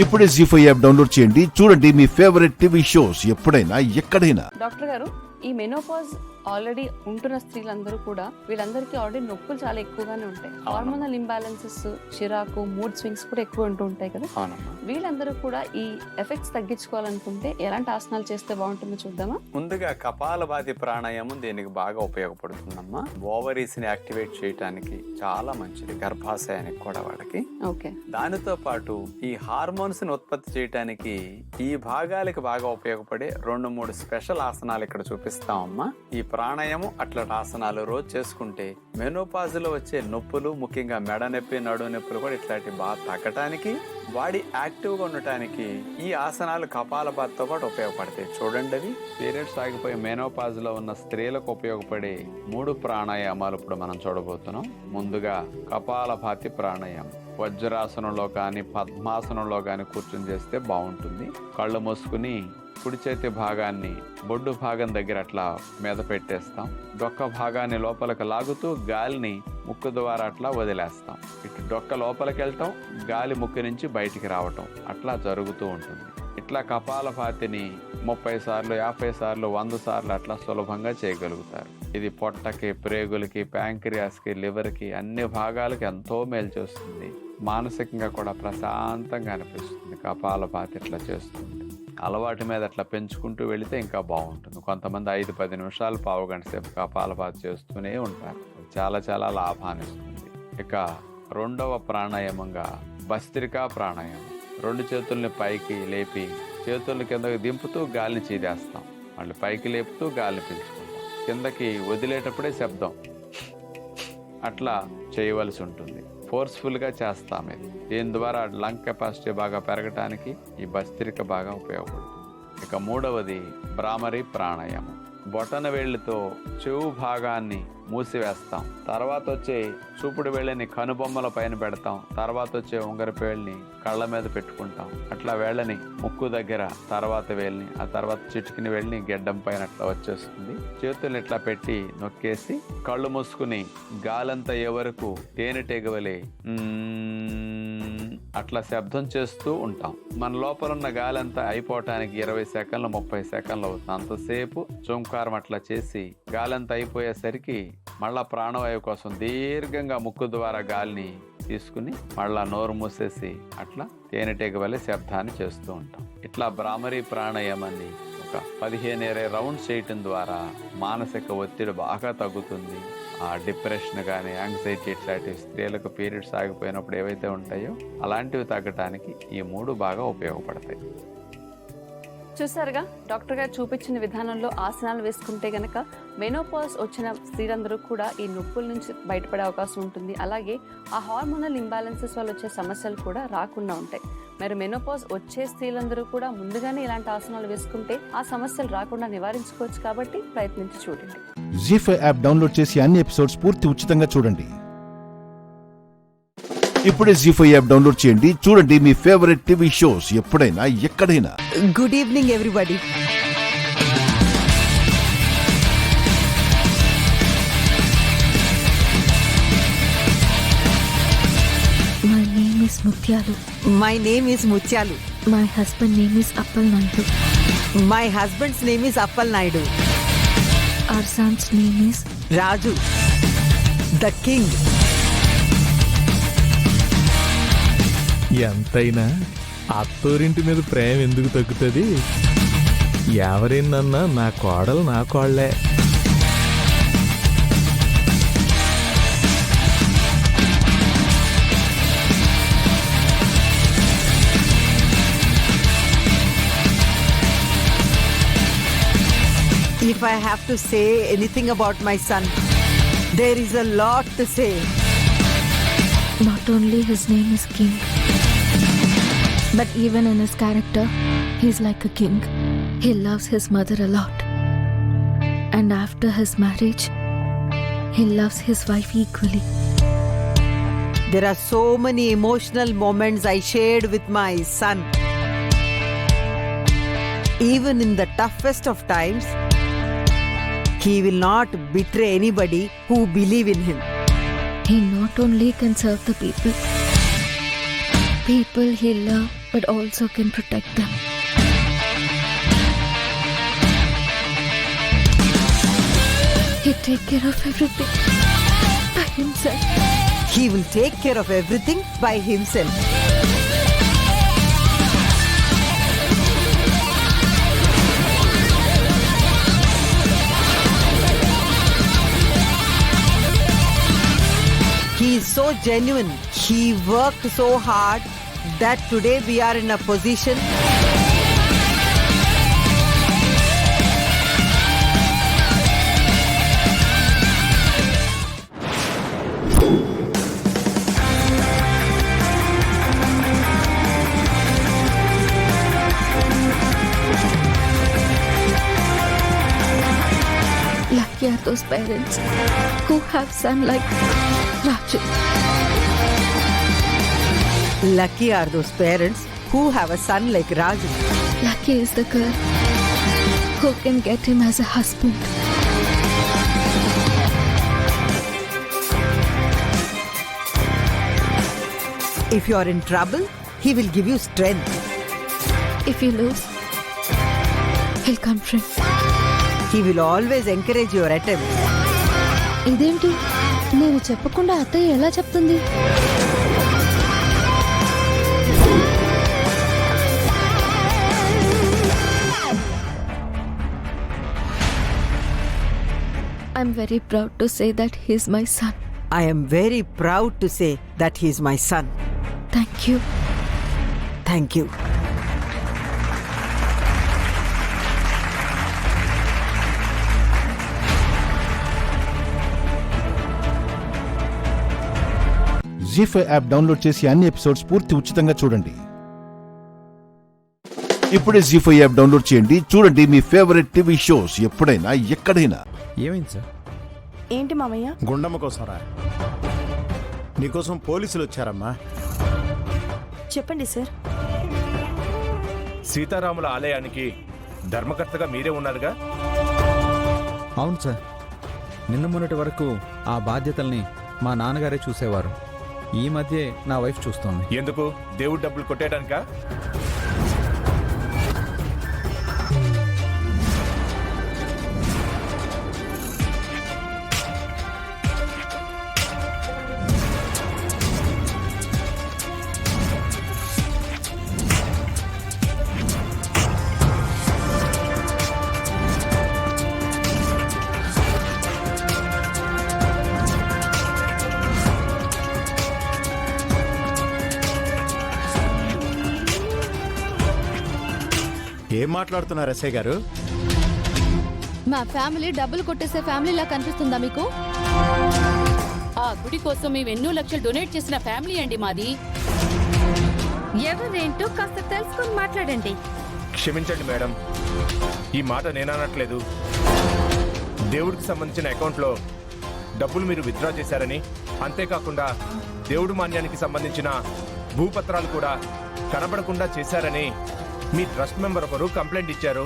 ఇప్పుడే జీ5 app download చేయండి. చూడండి మీ ఫేవరెట్ టీవీ షోస్ ఎప్పుడైనా ఎక్కడైనా. డాక్టర్ గారు, ఈ మెనోపాజ్ ఆల్రెడీ ఉంటున్న స్త్రీలందరూ కూడా వీళ్ళందరికీ ఆల్రెడీ నొప్పులు చాలా ఎక్కువగానే ఉంటాయి. హార్మోనల్ ఇంబ్యాలెన్సెస్, చిరాకు, మూడ్ స్వింగ్స్ కూడా ఎక్కువ ఉంటూ ఉంటాయి కదా. వీళ్ళందరూ కూడా ఈ ఎఫెక్ట్స్ తగ్గించుకోవాలనుకుంటే ఎలాంటి ఆసనాలు చేస్తే బాగుంటుందో చూద్దామా. ముందుగా కపాలభాతి ప్రాణాయామం దీనికి బాగా ఉపయోగపడుతుందమ్మా. ఓవరీస్ ని యాక్టివేట్ చేయడానికి చాలా మంచిది, గర్భాశయానికి కూడా వాళ్ళకి. ఓకే. దానితో పాటు ఈ హార్మోన్స్ ని ఉత్పత్తి చేయడానికి ఈ భాగాలకి బాగా ఉపయోగపడే 2-3 స్పెషల్ ఆసనాలు ఇక్కడ చూపిస్తామమ్మా. ఈ ప్రాణాయామం అట్లాంటి ఆసనాలు రోజు చేసుకుంటే మెనోపాజ్ లో వచ్చే నొప్పులు, ముఖ్యంగా మెడ నొప్పి, నడుము నొప్పులు కూడా ఇట్లాంటి బాగా తగ్గటానికి, బాడీ యాక్టివ్ గా ఉండటానికి ఈ ఆసనాలు కపాలభాతితో పాటు ఉపయోగపడతాయి. చూడండి, అవి పీరియడ్స్ ఆగిపోయి మెనోపాజ్ లో ఉన్న స్త్రీలకు ఉపయోగపడే 3 ప్రాణాయామాలు ఇప్పుడు మనం చూడబోతున్నాం. ముందుగా కపాలభాతి ప్రాణాయామం. వజ్రాసనంలో కానీ పద్మాసనంలో కానీ కూర్చుని చేస్తే బాగుంటుంది. కళ్ళు మూసుకుని కుడి చేతి భాగాన్ని బొడ్డు భాగం దగ్గర అట్లా మీద పెట్టేస్తాం. డొక్క భాగాన్ని లోపలికి లాగుతూ గాలిని ముక్కు ద్వారా అట్లా వదిలేస్తాం. ఇటు డొక్క లోపలికి వెళ్ళటం, గాలి ముక్కు నుంచి బయటికి రావటం అట్లా జరుగుతూ ఉంటుంది. ఇట్లా కపాలభాతిని 30 సార్లు, 50 సార్లు, 100 సార్లు అట్లా సులభంగా చేయగలుగుతారు. ఇది పొట్టకి, ప్రేగులకి, ప్యాంక్రియాస్కి, లివర్కి, అన్ని భాగాలకి ఎంతో మేలు చేస్తుంది. మానసికంగా కూడా ప్రశాంతంగా అనిపిస్తుంది కపాలభాతి ఇట్లా చేస్తుంది. అలవాటు మీద అట్లా పెంచుకుంటూ వెళితే ఇంకా బాగుంటుంది. కొంతమంది 5-10 నిమిషాలు, పావుగంట సేపు కపాలభాతి చేస్తూనే ఉంటారు. చాలా చాలా లాభాన్ని ఇస్తుంది. ఇక 2వ ప్రాణాయామంగా భస్త్రికా ప్రాణాయామం. 2 చేతుల్ని పైకి లేపి చేతుల్ని కిందకి దింపుతూ గాలిని చీదేస్తాం. మళ్ళీ పైకి లేపుతూ గాలిని పీల్చుకుంటాం. కిందకి వదిలేటప్పుడే శబ్దం అట్లా చేయవలసి ఉంటుంది. ఫోర్స్ఫుల్గా చేస్తాం. ఇది దీని ద్వారా లంగ్ కెపాసిటీ బాగా పెరగటానికి ఈ భస్త్రిక బాగా ఉపయోగపడుతుంది. ఇక 3వది భ్రామరి ప్రాణాయామం. బొటన వేళ్ళతో చెవు భాగాన్ని మూసివేస్తాం. తర్వాత వచ్చే చూపుడు వేళ్ళని కనుబొమ్మల పైన పెడతాం. తర్వాత వచ్చే ఉంగరపు వేళ్ళని కళ్ళ మీద పెట్టుకుంటాం. అట్లా వేళ్ళని ముక్కు దగ్గర, తర్వాత వేళ్ళని, ఆ తర్వాత చిటికిన వేళ్ళని గెడ్డం పైన అట్లా వచ్చేస్తుంది. చేతుల్ని ఇట్లా పెట్టి నొక్కేసి కళ్ళు మూసుకుని గాలంతా ఎవరకు తేనెటీగవలే అట్లా శబ్దం చేస్తూ ఉంటాం. మన లోపల ఉన్న గాలంతా అయిపోవటానికి 20 సెకండ్లు, 30 సెకండ్లు అవుతుంది. అంతసేపు చోంకారం అట్లా చేసి గాలంతా అయిపోయేసరికి మళ్ళా ప్రాణవాయువు కోసం దీర్ఘంగా ముక్కు ద్వారా గాలిని తీసుకుని మళ్ళా నోరు మూసేసి అట్లా తేనెటీగ వలె శబ్దాన్ని చేస్తూ ఉంటాం. ఇట్లా భ్రామరి ప్రాణాయామాన్ని ఒక 15-20 రౌండ్స్ చేయటం ద్వారా మానసిక ఒత్తిడి బాగా తగ్గుతుంది. ఆ డిప్రెషన్ కానీ, యాంగ్జైటీ, ఇట్లాంటి స్త్రీలకు పీరియడ్స్ ఆగిపోయినప్పుడు ఏవైతే ఉంటాయో అలాంటివి తగ్గటానికి ఈ 3 బాగా ఉపయోగపడతాయి. చూసారుగా, డాక్టర్ గారు చూపించిన విధానంలో ఆసనాలు వేసుకుంటే గనక మెనోపాజ్ వచ్చిన స్త్రీలందరూ కూడా ఈ నొప్పుల నుంచి బయటపడే అవకాశం ఉంటుంది. అలాగే ఆ హార్మోనల్ ఇంబ్యాలెన్సెస్ వల్ల వచ్చే సమస్యలు కూడా రాకుండా ఉంటాయి. మరి మెనోపాజ్ వచ్చే స్త్రీలందరూ కూడా ముందుగానే ఇలాంటి ఆసనాలు వేసుకుంటే ఆ సమస్యలు రాకుండా నివారించుకోవచ్చు. కాబట్టి ప్రయత్నించి చూడండి. జీ5 యాప్ డౌన్లోడ్ చేసి అన్ని ఎపిసోడ్స్ పూర్తి ఉచితంగా చూడండి. ఇప్పుడే జీ5 యాప్ డౌన్లోడ్ చేయండి. చూడండి మీ ఫేవరెట్ టీవీ షోస్ ఎప్పుడైనా ఎక్కడైనా. Good evening everybody. My name is Mutyalu. My name is Mutyalu. My husband name is Appal Naidu. My husband's name is Appal Naidu. Our son's name is Raju, the king. ఎంతైనా అత్తోరింటి మీద ప్రేమ ఎందుకు తగ్గుతుంది? ఎవరైనా నా కోడలు నా కోడలే. If I have to say anything about my son, there is a lot to say. not only his name is King, but even in his character, he's like a king. He loves his mother a lot. And after his marriage, he loves his wife equally. There are so many emotional moments I shared with my son. Even in the toughest of times, he will not betray anybody who believe in him. He not only can serve the people, people he loved but also can protect them. He'd take care of everything by himself. He will take care of everything by himself. He is so genuine. He worked so hard that today we are in a position. Lucky are those parents who have son like Raju. Lucky are those parents who have a son like Raju. Lucky is the girl who can get him as a husband. If you are in trouble, he will give you strength. If you lose, he'll comfort. He will always encourage your attempts. ఇదేంటి నేను చెప్పకుండా అత్తయ్య ఎలా చెప్తుంది? I'm very proud to say that he's my son. I am very proud to say that he is my son. Thank you. Thank you. Zee five app download చేసి అన్ని episodes పూర్తి ఉచితంగా చూడండి. ఇప్పుడే జీ5 యాప్ డౌన్లోడ్ చేయండి. చూడండి మీ ఫేవరెట్ టీవీ షోస్ ఎప్పుడైనా ఎక్కడైనా. ఏమైంది సార్? ఏంటి మామయ్య? గుండమ్మ కోసం రా. నీకోసం పోలీసులు వచ్చారమ్మా. చెప్పండి సార్. సీతారాముల ఆలయానికి ధర్మకర్తగా మీరే ఉన్నారుగా? అవును సార్. నిన్న మొన్నటి వరకు ఆ బాధ్యతల్ని మా నాన్నగారే చూసేవారు. ఈ మధ్య నా వైఫ్ చూస్తోంది. ఎందుకు? దేవుడి డబ్బులు కొట్టేయడానికా? ఏం మాట్లాడుతున్నారు ఎస్ఐ గారు? మా ఫ్యామిలీ డబ్బులు కొట్టేసే ఫ్యామిలీలా కనిపిస్తుందా మీకు? ఆ గుడి కోసం మేము ఎన్నో లక్షలు డొనేట్ చేసిన ఫ్యామిలీ అండి మాది. ఎవరేంటో కాస్త తెలుసుకొని మాట్లాడండి. క్షమించండి మేడం, ఈ మాట నేననట్లేదు. దేవుడికి సంబంధించిన అకౌంట్లో డబ్బులు మీరు విత్డ్రా చేశారని, అంతేకాకుండా దేవుడు మాన్యానికి సంబంధించిన భూపత్రాలు కూడా కనబడకుండా చేశారని మీ ట్రస్ట్ మెంబర్ ఒకరు కంప్లైంట్ ఇచ్చారు.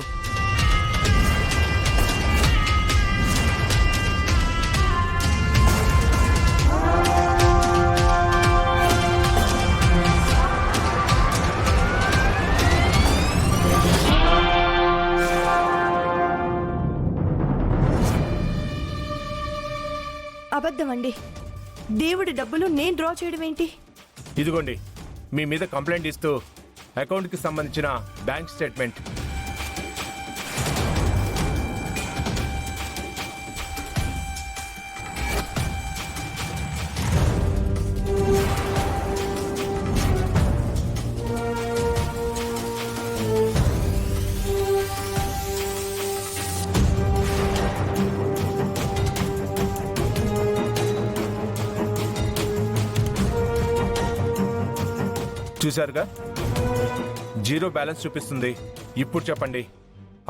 అబద్ధమండి. దేవుడి డబ్బులు నేను డ్రా చేయడం ఏంటి? ఇదిగోండి మీ మీద కంప్లైంట్ ఇస్తూ అకౌంట్కి సంబంధించిన బ్యాంక్ స్టేట్మెంట్. చూశారుగా, జీరో బ్యాలెన్స్ చూపిస్తుంది. ఇప్పుడు చెప్పండి,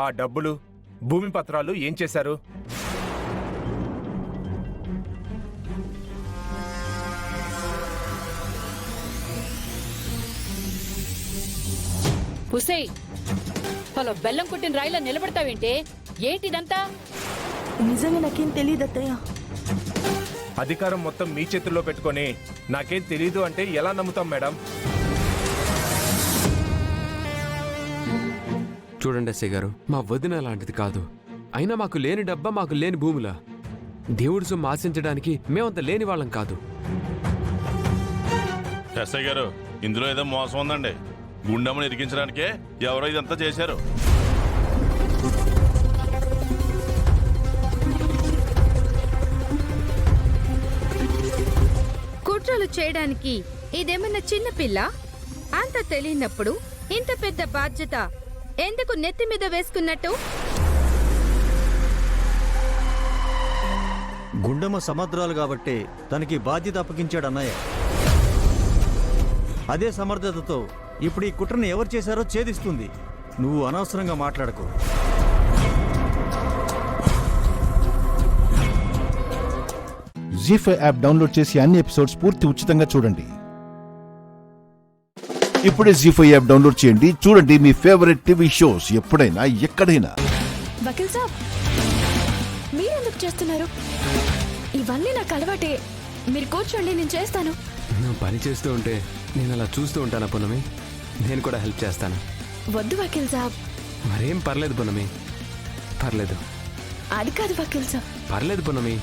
ఆ డబ్బులు, భూమి పత్రాలు ఏం చేశారు? హుసే, హలో, బెల్లం కుట్టిన రాయిలా నిలబడతావేంటే? ఏంటిదంతా? నిజంగా నాకేం తెలియదు అత్తయ్య. అధికారం మొత్తం మీ చేతుల్లో పెట్టుకొని నాకేం తెలీదు అంటే ఎలా నమ్ముతాం మేడం? చూడండి ఎస్ఐ గారు, మా వదిన లాంటిది కాదు. అయినా మాకు లేని డబ్బా, మాకు లేని భూములా? దేవుడి సొమ్ము ఆశించడానికి మేమంత లేని వాళ్ళం కాదు. ఎస్ఐ గారు, ఇందులో ఏదో మోసం ఉందండి. గుండెమ్మను ఇరికించడానికే ఎవరో ఇదంతా చేశారు. కుట్రలు చేయడానికి ఇదేమన్నా చిన్న పిల్ల? అంత తెలియనప్పుడు ఇంత పెద్ద బాధ్యత ఎందుకు నెత్తి మీద వేసుకున్నట్టు? గుండెమ్మ సమర్థురాలు కాబట్టి తనకి బాధ్యత అప్పగించాడు అన్నయ్య. అదే సమర్థతతో ఇప్పుడు ఈ కుట్రను ఎవరు చేశారో ఛేదిస్తుంది. నువ్వు అనవసరంగా మాట్లాడకు. జీ5 యాప్ డౌన్లోడ్ చేసి అన్ని ఎపిసోడ్స్ పూర్తి ఉచితంగా చూడండి. ఇప్పుడే జీ5 యాప్ డౌన్లోడ్ చేయండి. చూడండి మీ ఫేవరెట్ టీవీ షోస్ ఎప్పుడైనా ఎక్కడైనా. వకీల్ సాబ్, మీరెందుకు చేస్తున్నారు? ఇవన్నీ నాకు అలవాటే. మీరు కూర్చోండి, నేను చేస్తాను. నువ్వు పని చేస్తూ ఉంటే నేను అలా చూస్తూ ఉంటాను పునమి. నేను కూడా హెల్ప్ చేస్తాను. వద్దు వకీల్ సాబ్. మరేం పర్లేదు పునమి, పర్లేదు. అది కాదు వకీల్ సాబ్. పర్లేదు పునమి,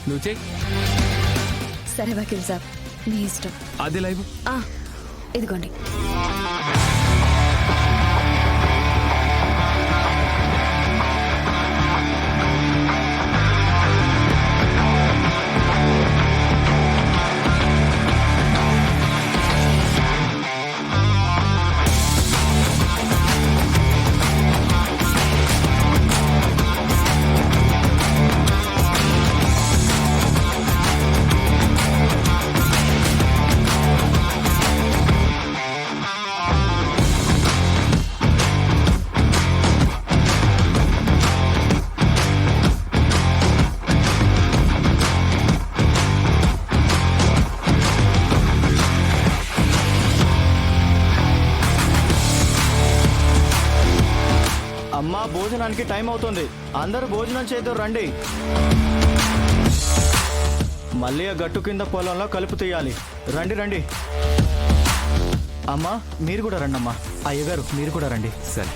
నువ్వు చెయ్యి. సరే వకీల్ సాబ్, మీ ఇష్టం. అది లైవ్. ఇదిగోండి. అమ్మా, భోజనానికి టైం అవుతుంది. అందరూ భోజనం చేద్దాం రండి. మళ్ళీ ఆ గట్టు కింద పొలంలో కలుపు తీయాలి. రండి రండి. అమ్మా, మీరు కూడా రండి. అమ్మా, అయ్యగారు మీరు కూడా రండి. సరే.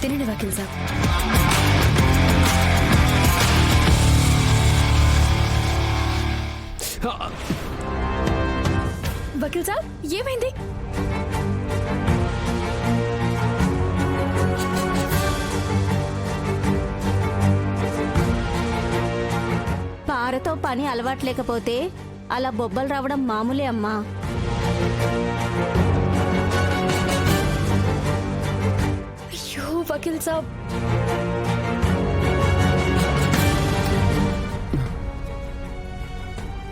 తినండి వకీల్ సాబ్. వకీల్ సాబ్, ఏమైంది? పారతో పని అలవాట్లేకపోతే అలా బొబ్బలు రావడం మామూలే అమ్మా. అయ్యో వకీల్ సాబ్.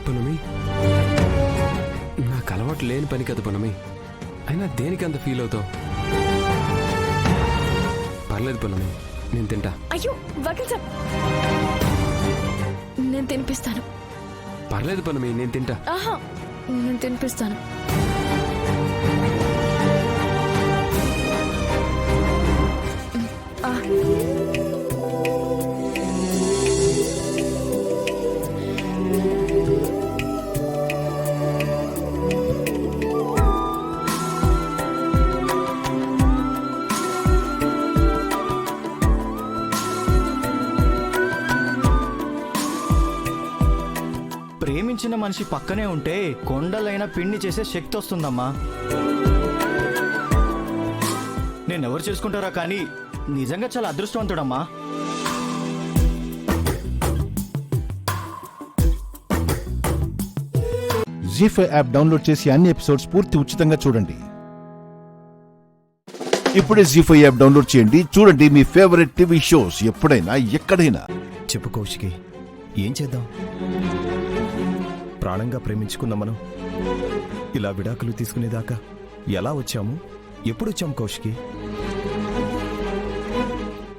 పునమి, నాకు అలవాటు లేని పని కదా పునమి. అయినా దేనికి అంత ఫీల్ అవుతావు? పర్లేదు పునమి, నేను తింటా. అయ్యో వకీల్ సాబ్, నేను తినిపిస్తాను. పర్లేదు పునమి, నేను తింటా. ఆహా, నేను తినిపిస్తాను. ప్రేమించిన మనిషి పక్కనే ఉంటే కొండలైనా పిండి చేసే శక్తి వస్తుందమ్మా. నేనెవరు చేసుకుంటారా కానీ నిజంగా చాలా అదృష్టవంతుడమ్మా. జీ5 యాప్ డౌన్లోడ్ చేసి అన్ని ఎపిసోడ్స్ పూర్తి ఉచితంగా చూడండి. ఇప్పుడే జీ5 యాప్ డౌన్లోడ్ చేయండి. చూడండి మీ ఫేవరెట్ టీవీ షోస్ ఎప్పుడైనా ఎక్కడైనా. చెప్పు కౌశికి, ఏం చేద్దాం? ప్రాణంగా ప్రేమించుకున్న మనం ఇలా విడాకులు తీసుకునేదాకా ఎలా వచ్చాము? ఎప్పుడొచ్చాము కౌశికి?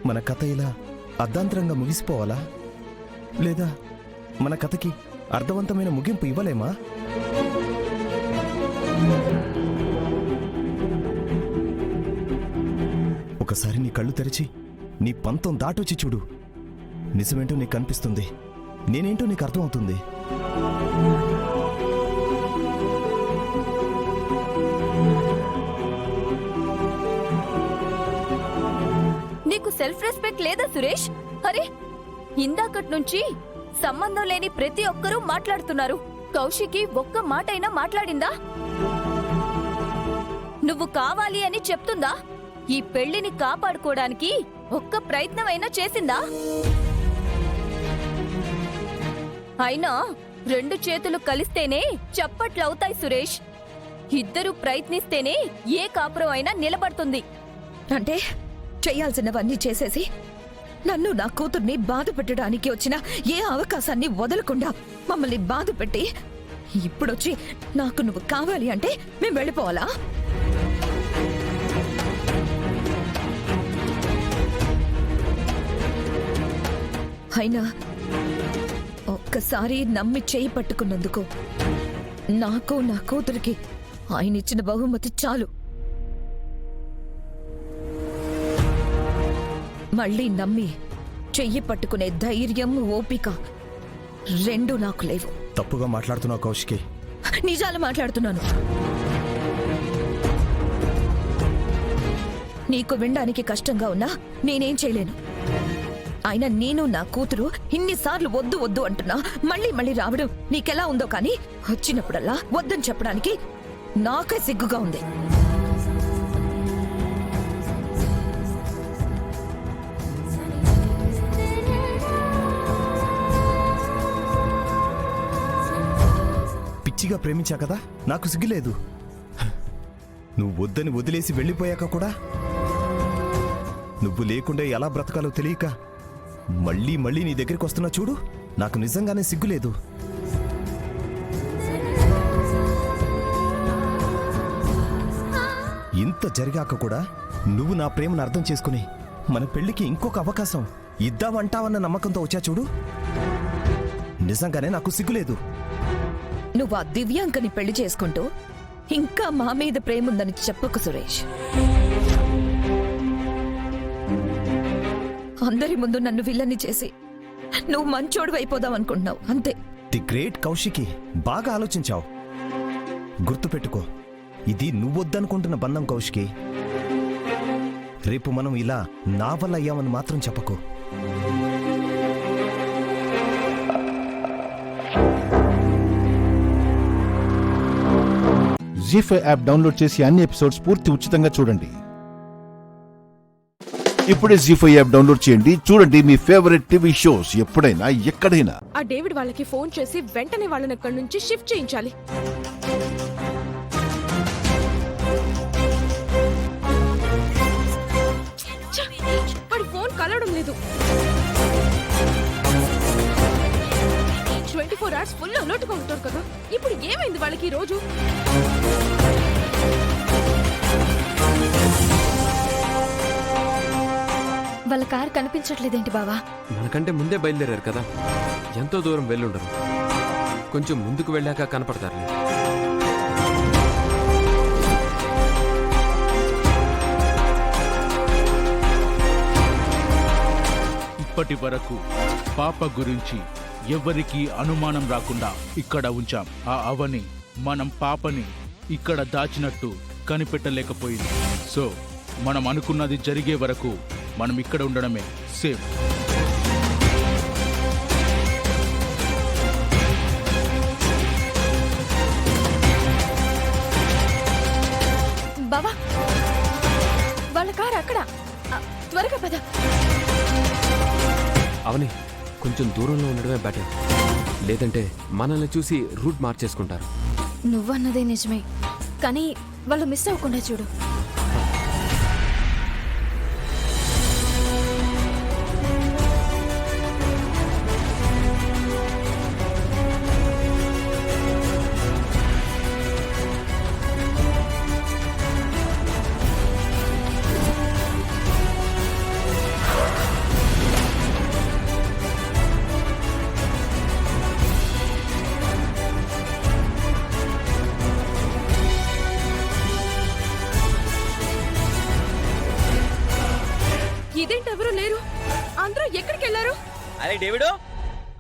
మన కథ ఇలా అర్ధాంతరంగా ముగిసిపోవాలా? లేదా మన కథకి అర్థవంతమైన ముగింపు ఇవ్వలేమా? ఒకసారి నీ కళ్ళు తెరిచి నీ పంతం దాటొచ్చి చూడు. నిజమేంటో నీకు కనిపిస్తుంది, నేనేంటో నీకు అర్థమవుతుంది. నీకు సెల్ఫ్ రెస్పెక్ట్ లేదా సురేష్? అరే, ఇందాకటి నుంచి సంబంధం లేని ప్రతి ఒక్కరూ మాట్లాడుతున్నారు. కౌశికి ఒక్క మాటైనా మాట్లాడిందా? నువ్వు కావాలి అని చెప్తుందా? ఈ పెళ్లిని కాపాడుకోవడానికి ఒక్క ప్రయత్నమైనా చేసిందా? అయినా 2 చేతులు కలిస్తేనే చప్పట్లవుతాయి సురేష్. ఇద్దరు ప్రయత్నిస్తేనే ఏ కాపురం అయినా నిలబడుతుంది. అంటే చెయ్యాల్సినవన్నీ చేసేసి నన్ను నా కూతుర్ని బాధ పెట్టడానికి వచ్చిన ఏ అవకాశాన్ని వదలకుండా మమ్మల్ని బాధ పెట్టి ఇప్పుడొచ్చి నాకు నువ్వు కావాలి అంటే మేము వెళ్ళిపోవాలా? అయినా ఒక్కసారి నమ్మి చేయి పట్టుకున్నందుకు నాకు నా కూతురికి ఆయన ఇచ్చిన బహుమతి చాలు. మళ్ళీ నమ్మి చెయ్యి పట్టుకునే ధైర్యం, ఓపిక 2 నాకు లేవు. తప్పుగా మాట్లాడుతున్నావు కౌశికి. నిజాలు మాట్లాడుతున్నాను. నీకు వినడానికి కష్టంగా ఉన్నా నేనేం చేయలేను. అయినా నేను నా కూతురు ఇన్నిసార్లు వద్దు వద్దు అంటున్నా మళ్ళీ మళ్ళీ రావడం నీకెలా ఉందో కానీ వచ్చినప్పుడల్లా వద్దని చెప్పడానికి నాకే సిగ్గుగా ఉంది. పిచ్చిగా ప్రేమించా కదా, నాకు సిగ్గులేదు. నువ్వు వద్దని వదిలేసి వెళ్ళిపోయాక కూడా నువ్వు లేకుండా ఎలా బ్రతకాలో తెలియక మళ్ళీ మళ్ళీ నీ దగ్గరికి వస్తున్నా చూడు, నాకు నిజంగానే సిగ్గులేదు. ఇంత జరిగాక కూడా నువ్వు నా ప్రేమను అర్థం చేసుకుని మన పెళ్లికి ఇంకొక అవకాశం ఇద్దామంటావన్న నమ్మకంతో వచ్చా చూడు, నిజంగానే నాకు సిగ్గులేదు. నువ్వు ఆ దివ్యాంకని పెళ్లి చేసుకుంటూ ఇంకా మా మీద ప్రేముందని చెప్పకు సురేష్. అందరి ముందు నన్ను విల్లన్ని చేసి నువ్వు మంచోడు అయిపోదాం అనుకుంటున్నావు అంతే. ది గ్రేట్ కౌశికి, బాగా ఆలోచించావు. గుర్తుపెట్టుకో, ఇది నువ్వొద్దనుకుంటున్న బంధం కౌశికి. రేపు మనం ఇలా నా వల్ల అయ్యామని మాత్రం చెప్పకు. జీ5 యాప్ డౌన్లోడ్ చేసి అన్ని ఎపిసోడ్స్ పూర్తి ఉచితంగా చూడండి. ఇప్పుడే జీ5 యాప్ డౌన్లోడ్ చేయండి, చూడండి మీ ఫేవరెట్ టీవీ షోస్ ఎప్పుడైనా ఎక్కడైనా. ఆ డేవిడ్ వాళ్ళకి ఫోన్ చేసి వెంటనే వాళ్ళని అక్కడి నుంచి షిఫ్ట్ చేయించాలి. వాడి ఫోన్ కలవడం లేదు. 24 hours ఫుల్ అలర్ట్ గా ఉంటారు కదా. ఇప్పుడు ఏమైంది వాళ్ళకి ఈ రోజు? వాళ్ళ కార్ కనిపించట్లేదేంటి బావా? మనకంటే ముందే బయలుదేరారు కదా, ఎంతో దూరం వెళ్ళుండరు. కొంచెం ముందుకు వెళ్ళాక కనపడతారులే. ఇప్పటి వరకు పాప గురించి ఎవరికీ అనుమానం రాకుండా ఇక్కడ ఉంచాం. ఆ అవని మనం పాపని ఇక్కడ దాచినట్టు కనిపెట్టలేకపోయింది. సో మనం అనుకున్నది జరిగే వరకు మనం ఇక్కడ ఉండడమే సేఫ్. బావా, వాళ్ళ కారు అక్కడ. త్వరగా పద. అవని కొంచెం దూరంలో ఉండడమే బెటర్, లేదంటే మనల్ని చూసి రూట్ మార్చేసుకుంటారు. నువ్వన్నదే నిజమే, కానీ వాళ్ళు మిస్ అవ్వకుండా చూడు. అరే డేవిడు,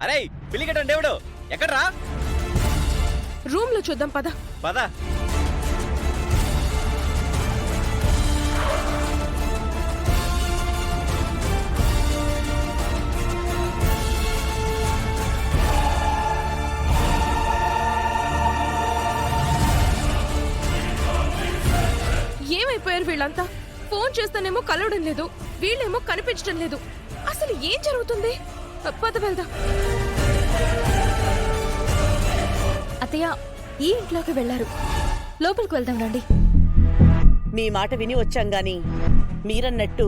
అరే పిల్లికటం డేవిడు, ఎక్కడ్రా? రూమ్ లో చూద్దాం పద. పద. ఏమైపోయారు వీళ్ళంతా? ఫోన్ చేస్తానేమో కలవడం లేదు, వీళ్ళేమో కనిపించడం లేదు. అసలు ఏం జరుగుతుంది? పద వెళ్దాం. అత్తయ్య ఈ ఇంట్లోకి వెళ్లారు, లోపలికి వెళ్దాం రండి. మీ మాట విని వచ్చాం గాని మీరన్నట్టు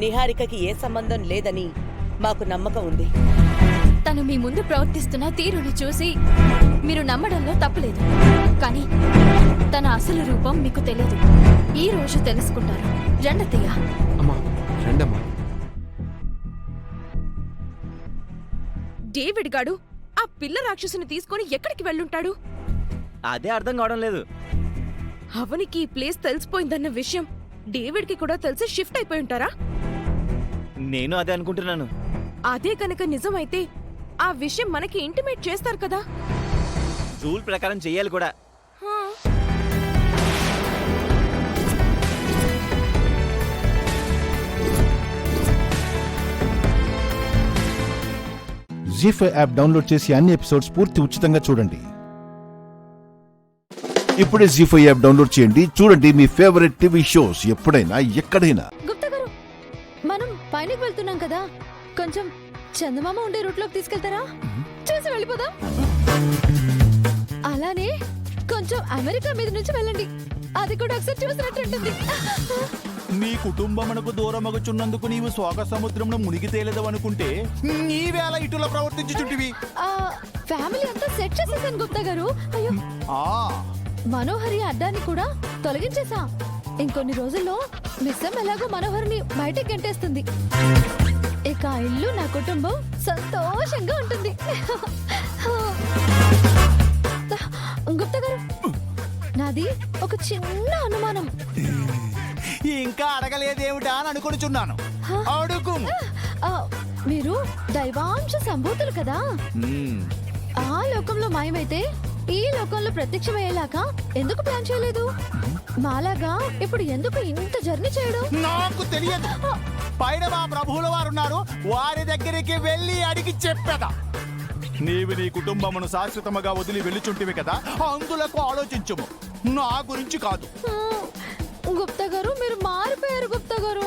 నిహారికకి ఏ సంబంధం లేదని మాకు నమ్మకం ఉంది. తను మీ ముందు ప్రవర్తిస్తున్న తీరుని చూసి మీరు నమ్మడంలో తప్పులేదు, కానీ తన అసలు రూపం మీకు తెలియదు. ఈ రోజు తెలుసుకుంటారు. రండత్తయ్య. అమ్మా రండమ్మా. డేవిడ్ గాడు ఆ పిల్ల రాక్షసుని తీసుకొని ఎక్కడికి వెళ్ళుంటాడు? అదే అర్థం కావడం లేదు. అవనికి ఈ ప్లేస్ తెలిసిపోయిందన్న విషయం డేవిడ్ కి కూడా తెలిసి షిఫ్ట్ అయిపోయి ఉంటారా? నేను అదే అనుకుంటున్నాను. అదే కనుక నిజమైతే ఆ విషయం మనకి ఇంటిమేట్ చేస్తారు కదా. రూల్ ప్రకారం చెయ్యాలి కూడా. జీ5 యాప్ డౌన్లోడ్ చేసి అన్ని ఎపిసోడ్స్ పూర్తి ఉచితంగా చూడండి. ఇప్పుడే జీ5 యాప్ డౌన్లోడ్ చేయండి. చూడండి మీ ఫేవరెట్ టీవీ షోస్ ఎప్పుడైనా ఎక్కడైనా. గుప్తా గారు, మనం పైనకి వెళ్తున్నాం కదా, కొంచెం చందమామ ఉండే రూట్ లోకి తీసుకెళ్తారా? చూసి వెళ్ళిపోదాం. అలానే కొంచెం అమెరికా మీద నుంచి వెళ్ళండి, అది కూడా ఒకసారి చూసినట్టుంటుంది. నీ కుటుంబమునకు దూరమగుచున్నందుకు నీవు స్వాగ సముద్రంలో మునిగి తేలేదవనుకుంటే ఈ వేళ ఇటుల ప్రవర్తించుచుంటివి. ఫ్యామిలీ అంతా సెట్ చేసేసాను గుప్తా గారు. అయ్యో, మనోహరి అడ్డాన్ని కూడా తొలగించేసా. ఇంకొన్ని రోజుల్లో మిస్సం ఎలాగో మనోహరిని బయటకి గంటేస్తుంది. ఇక ఆ ఇల్లు, నా కుటుంబం సంతోషంగా ఉంటుంది. గుప్తా గారు, నాది ఒక చిన్న అనుమానం. ఇంకా అడగలేదేమిటా అని అనుకొనిచున్నాను. అడుగు. మీరు దైవాంశ సంభూతులు కదా, ఆ లోకంలో మాయమైతే ఈ లోకంలో ప్రత్యక్షమయ్యేలాగా ఎందుకు ప్లాన్ చేయలేదు? మాలాగా ఇప్పుడు ఎందుకు ఇంత జర్నీ చేయడం? నాకు తెలియదు. పైన మా ప్రభువుల వారు ఉన్నారు, వారి దగ్గరికి వెళ్ళి అడిగి చెప్పేదా. నీవు నీ కుటుంబమును శాశ్వతముగా వదిలి వెళ్ళుచుంటివి కదా, అందులకు ఆలోచించుము, నా గురించి కాదు. గుప్తా గారు, మీరు మారిపోయారు గుప్తా గారు.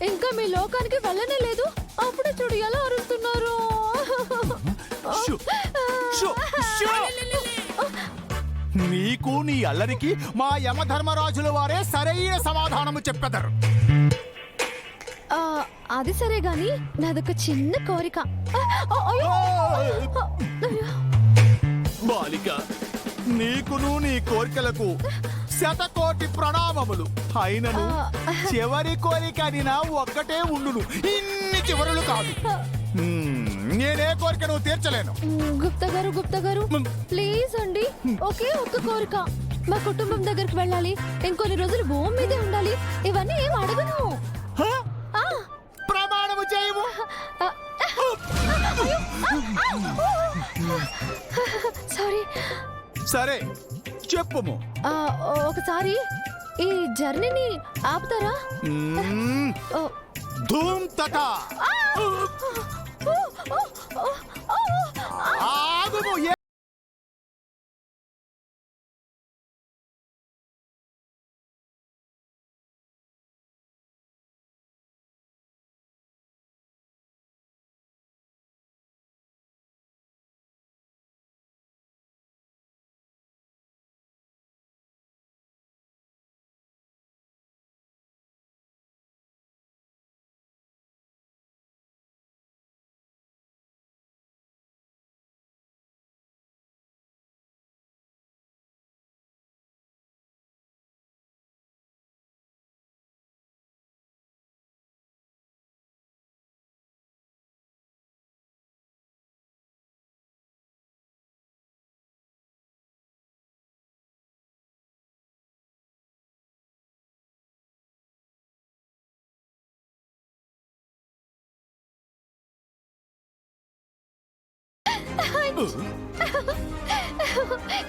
ఇంకా మీ లోకానికి వెళ్ళనే లేదు. అప్పుడే చూడు ఎలా అరుస్తున్నారు. నీకు నీ అల్లరికి మా యమధర్మరాజుల వారే సరైన సమాధానము చెప్పెదరు. అది సరే గాని నాదొక చిన్న కోరిక. బాలిక, నీకును నీ కోరికలకు శతకోటి ప్రణామములు. అయినను చివరి కోరిక అనినా ఒక్కటే ఉండును, ఇన్ని చివరులు కాదు. నేనే కోరిక నువ్వు తీర్చలేను. గుప్తా గారు ప్లీజ్ అండి, ఒకే ఒక్క కోరిక. మా కుటుంబం దగ్గరికి వెళ్ళాలి, ఇంకొన్ని రోజులు భూమి మీదే ఉండాలి. ఇవన్నీ ఏం అడగను. ప్రమాణము చేయము. సారీ. సరే చెప్పుము. ఒకసారి ఈ జర్నీని ఆపుతారా? ధూమ్ తట. ఆగుము.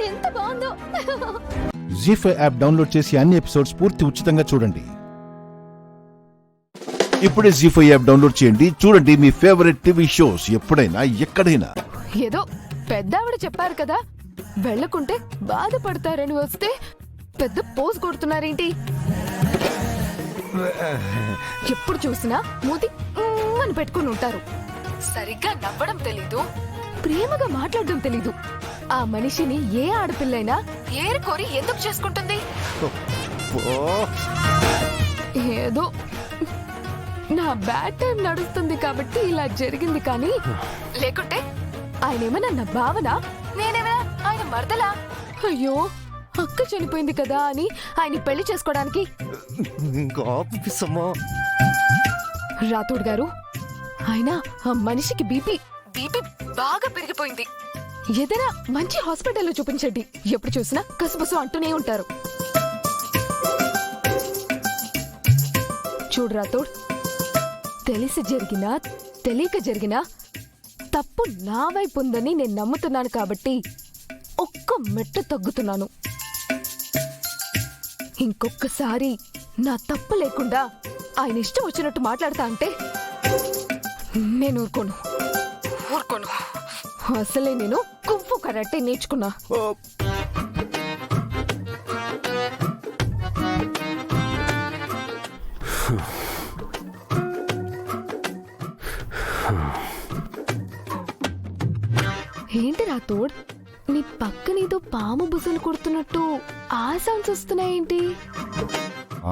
ఎంత బాగుందో. జీ5 యాప్ డౌన్లోడ్ చేసి అన్ని ఎపిసోడ్స్ పూర్తి ఉచితంగా చూడండి. ఇప్పుడే జీ5 యాప్ డౌన్లోడ్ చేయండి. చూడండి మీ ఫేవరెట్ టీవీ షోస్ ఎప్పుడైనా ఎక్కడైనా. ఏదో పెద్ద ఆవిడ చెప్పారు కదా వెళ్ళకుంటే బాధపడతారని వస్తే పెద్ద పోజ్ కొడుతున్నారేంటి? ఎప్పుడు చూసినా మూతి అని పెట్టుకుని ఉంటారు. సరిగ్గా నవ్వడం తెలీదు, ప్రేమగా మాట్లాడడం తెలీదు. ఆ మనిషిని ఏ ఆడపిల్లైనా ఏరుకోరి ఎందుకు చేసుకుంటుంది? ఏదో నా బ్యాడ్ టైం నడుస్తుంది కాబట్టి ఇలా జరిగింది, కానీ లేకుంటే ఆయనేమన్నా నా భావన, నేనేమైనా ఆయన మరదలా? అయ్యో అక్క చనిపోయింది కదా అని ఆయన పెళ్లి చేసుకోవడానికి. రాథోడ్ గారు, ఆయన ఆ మనిషికి బీపీ బాగా పెరిగిపోయింది. ఏదైనా మంచి హాస్పిటల్లో చూపించండి. ఎప్పుడు చూసినా కసుబసు అంటూనే ఉంటారు. చూడు రాథోడ్, తెలిసి జరిగినా తెలియక జరిగినా తప్పు నా వైపు ఉందని నేను నమ్ముతున్నాను కాబట్టి ఒక్క మెట్టు తగ్గుతున్నాను. ఇంకొకసారి నా తప్పు లేకుండా ఆయన ఇష్టం వచ్చినట్టు మాట్లాడతా అంటే నేను ఊరుకోను. అసలే నేను కుంఫు కరాటే నేర్చుకున్నా. ఏంటి రాథోడ్, నీ పక్కనేదో పాము బుసలు కొడుతున్నట్టు ఆ సౌండ్స్ వస్తున్నాయేంటి?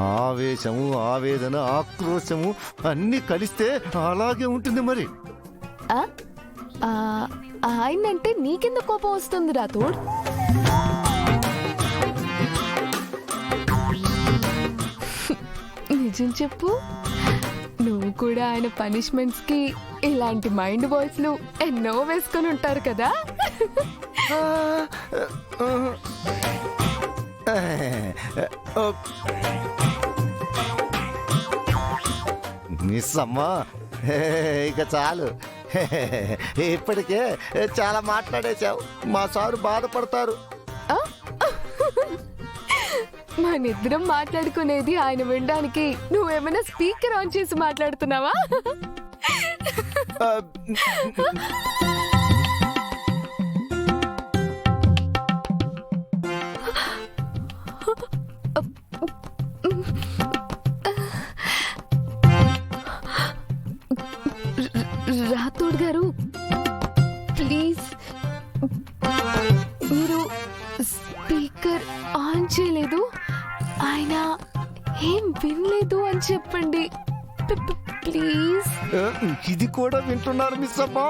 ఆవేశము, ఆవేదన, ఆక్రోశము అన్ని కలిస్తే అలాగే ఉంటుంది మరి. ఆయనంటే నీకెందుకు కోపం వస్తుంది రాథోడ్? నిజం చెప్పు, నువ్వు కూడా ఆయన పనిష్మెంట్స్ కి ఇలాంటి మైండ్ వాయిస్ లు ఎన్నో వేసుకొని ఉంటారు కదా? మిస్ అమ్మా, ఇక చాలు. ఇప్పటికే చాలా మాట్లాడేశావు. మా సారు బాధపడతారు. మనిద్దరం మాట్లాడుకునేది ఆయన వినడానికి నువ్వేమైనా స్పీకర్ ఆన్ చేసి మాట్లాడుతున్నావా? రాథోడ్ గారు, ప్లీజ్ మీరు స్పీకర్ ఆన్ చేయలేదు, ఆయన ఏం వినలేదు అని చెప్పండి ప్లీజ్. ఇది కూడా వింటున్నారు మిస్ అమ్మా.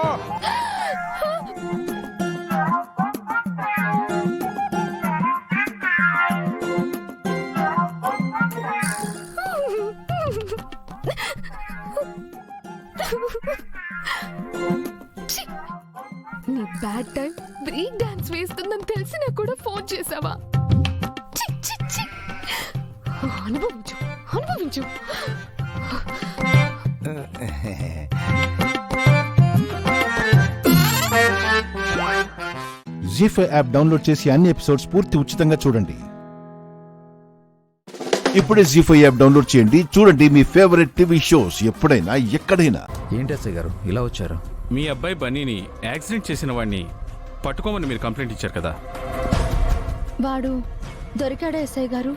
నీ బ్యాడ్ టైం బ్రేక్ డాన్స్ వేస్తుందని తెలిసినా కూడా ఫోన్ చేసావా? అనుభవించు అనుభవించు. జీ5 యాప్ డౌన్లోడ్ చేసి అన్ని ఎపిసోడ్స్ పూర్తి ఉచితంగా చూడండి. ఇప్పుడే జీ5 యాప్ డౌన్లోడ్ చేయండి. చూడండి మీ ఫేవరెట్ టీవీ షోస్ ఎప్పుడైనా ఎక్కడైనా. ఏంటి అసలు గారు ఇలా వచ్చారు? మీ అబ్బాయి బన్నీని యాక్సిడెంట్ చేసిన వాడిని పట్టుకోమని మీరు కంప్లైంట్ ఇచ్చారు కదా? వాడు దొరికాడా ఎస్ఐ గారు?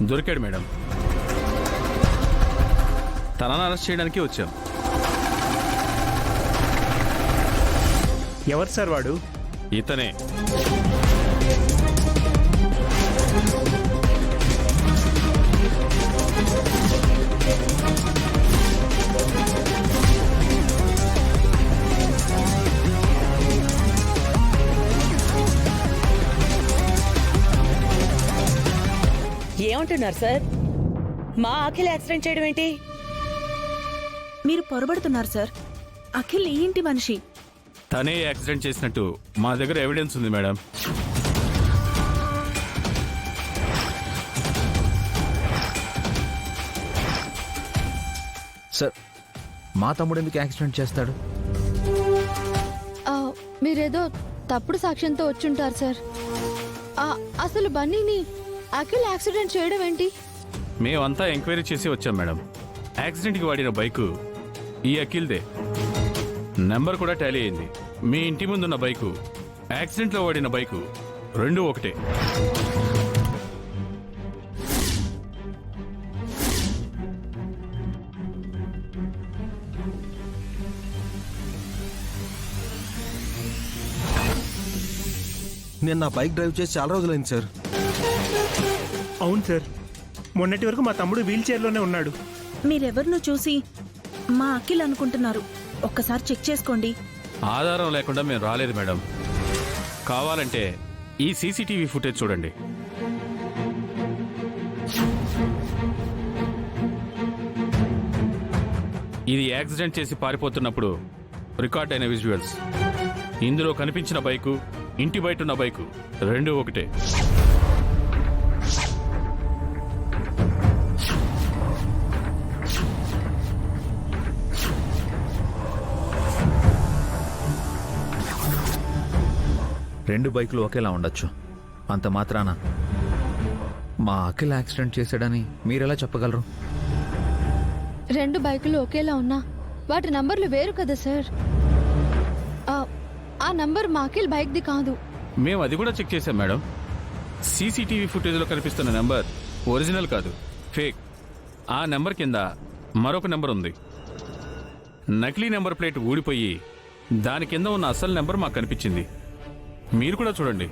దొరికాడు మేడం. తనను అరెస్ట్ చేయడానికి వచ్చాం. ఎవరు సార్ వాడు? ఇతనే. ఏమంటున్నారు సార్? మా అఖిల్ యాక్సిడెంట్ చేయడం ఏంటి? మీరు పొరబడుతున్నారు సార్. అఖిల్ ఈ ఇంటి మనిషి. తనే యాక్సిడెంట్ చేసినట్టు మా దగ్గర ఎవిడెన్స్ ఉంది మేడం. సార్, మా తమ్ముడు ఎందుకు యాక్సిడెంట్ చేస్తాడు? మీరేదో తప్పుడు సాక్ష్యంతో వచ్చుంటారు సార్. అసలు బన్నీని అఖిల్ యాక్సిడెంట్ చేయడం ఏంటి? మేమంతా ఎంక్వైరీ చేసి వచ్చాం మేడం. యాక్సిడెంట్కి వాడిన బైకు ఈ అఖిల్దే. నెంబర్ కూడా టాలీ అయింది. మీ ఇంటి ముందున్న బైకు, యాక్సిడెంట్లో వాడిన బైకు రెండూ ఒకటే. నేను నా బైక్ డ్రైవ్ చేసి చాలా రోజులైంది సార్. అవును సార్, మొన్నటి వరకు మా తమ్ముడు వీల్ చైర్లోనే ఉన్నాడు. మీరెవరినో చూసి మా అఖిల్ అనుకుంటున్నారు. ఒక్కసారి చెక్ చేసుకోండి. ఆధారం లేకుండా మేము రాలేదు మేడం. కావాలంటే ఈ సీసీటీవీ ఫుటేజ్ చూడండి. ఇది యాక్సిడెంట్ చేసి పారిపోతున్నప్పుడు రికార్డ్ అయిన విజువల్స్. ఇందులో కనిపించిన బైకు, ఇంటి బయట ఉన్న బైకు రెండూ ఒకటే. రెండు బైకులు ఒకేలా ఉండొచ్చు. అంత మాత్రాన మా అఖిల్ యాక్సిడెంట్ చేశాడని మీరెలా చెప్పగలరు? రెండు బైకులు ఒకేలా ఉన్నా వాటి నంబర్లు వేరు కదా సార్. ఆ నంబర్ మా అఖిల్ బైక్ది కాదు. మేము అది కూడా చెక్ చేశాం మేడం. సీసీటీవీ ఫుటేజ్లో కనిపిస్తున్న నెంబర్ ఒరిజినల్ కాదు, ఫేక్. ఆ నెంబర్ కింద మరొక నెంబర్ ఉంది. నకిలీ నెంబర్ ప్లేట్ ఊడిపోయి దాని కింద ఉన్న అసలు నెంబర్ మాకు కనిపించింది. మీరు కూడా చూడండి.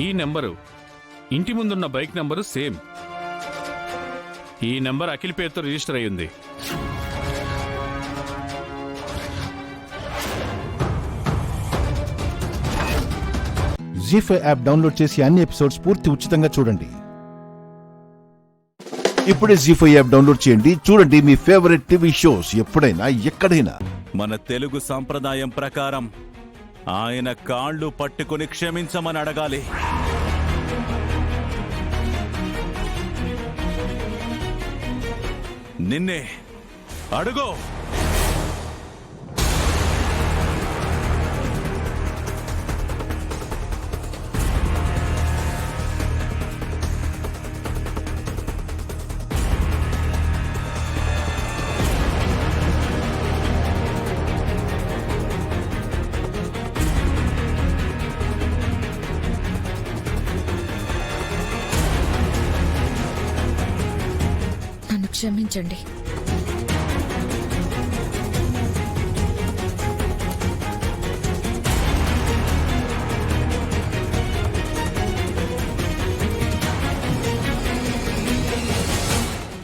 ఈ నెంబరు, ఇంటి ముందున్న బైక్ నెంబరు సేమ్. ఈ నెంబర్ అఖిల్ పేరుతో రిజిస్టర్ అయ్యింది. జీ5 యాప్ డౌన్లోడ్ చేసి అన్ని ఎపిసోడ్స్ పూర్తి ఉచితంగా చూడండి. ఇప్పుడే జీ5 యాప్ డౌన్లోడ్ చేయండి. చూడండి మీ ఫేవరెట్ టీవీ షోస్ ఎప్పుడైనా ఎక్కడైనా. మన తెలుగు సంప్రదాయం ప్రకారం ఆయన కాళ్ళు పట్టుకుని క్షమించమని అడగాలి. నిన్నే అడుగో. నన్ను క్షమించండి.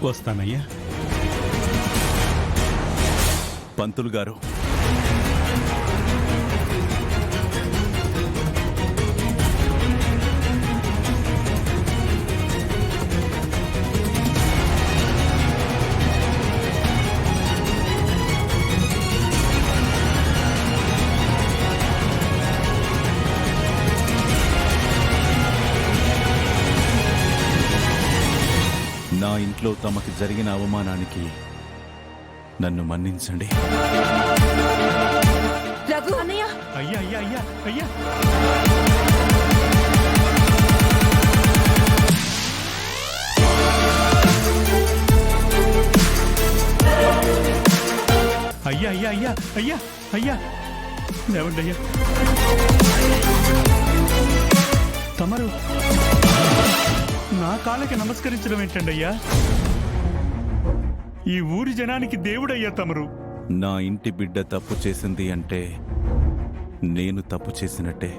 వస్తానయ్యా. పంతులు గారు, నా ఇంట్లో తమకు జరిగిన అవమానానికి నన్ను మన్నించండి. రఘు అన్నయ్య, అయ్యా అయ్యా అయ్యా అయ్యా, అయ్యా అయ్యా అయ్యా అయ్యా అయ్యా, లేవండి అయ్యా. తమరు నా కాళ్ళకి నమస్కరించడం ఏంటండి అయ్యా? ఈ ఊరి జనానికి దేవుడయ్యా తమరు. నా ఇంటి బిడ్డ తప్పు చేసింది అంటే నేను తప్పు చేసినట్టే.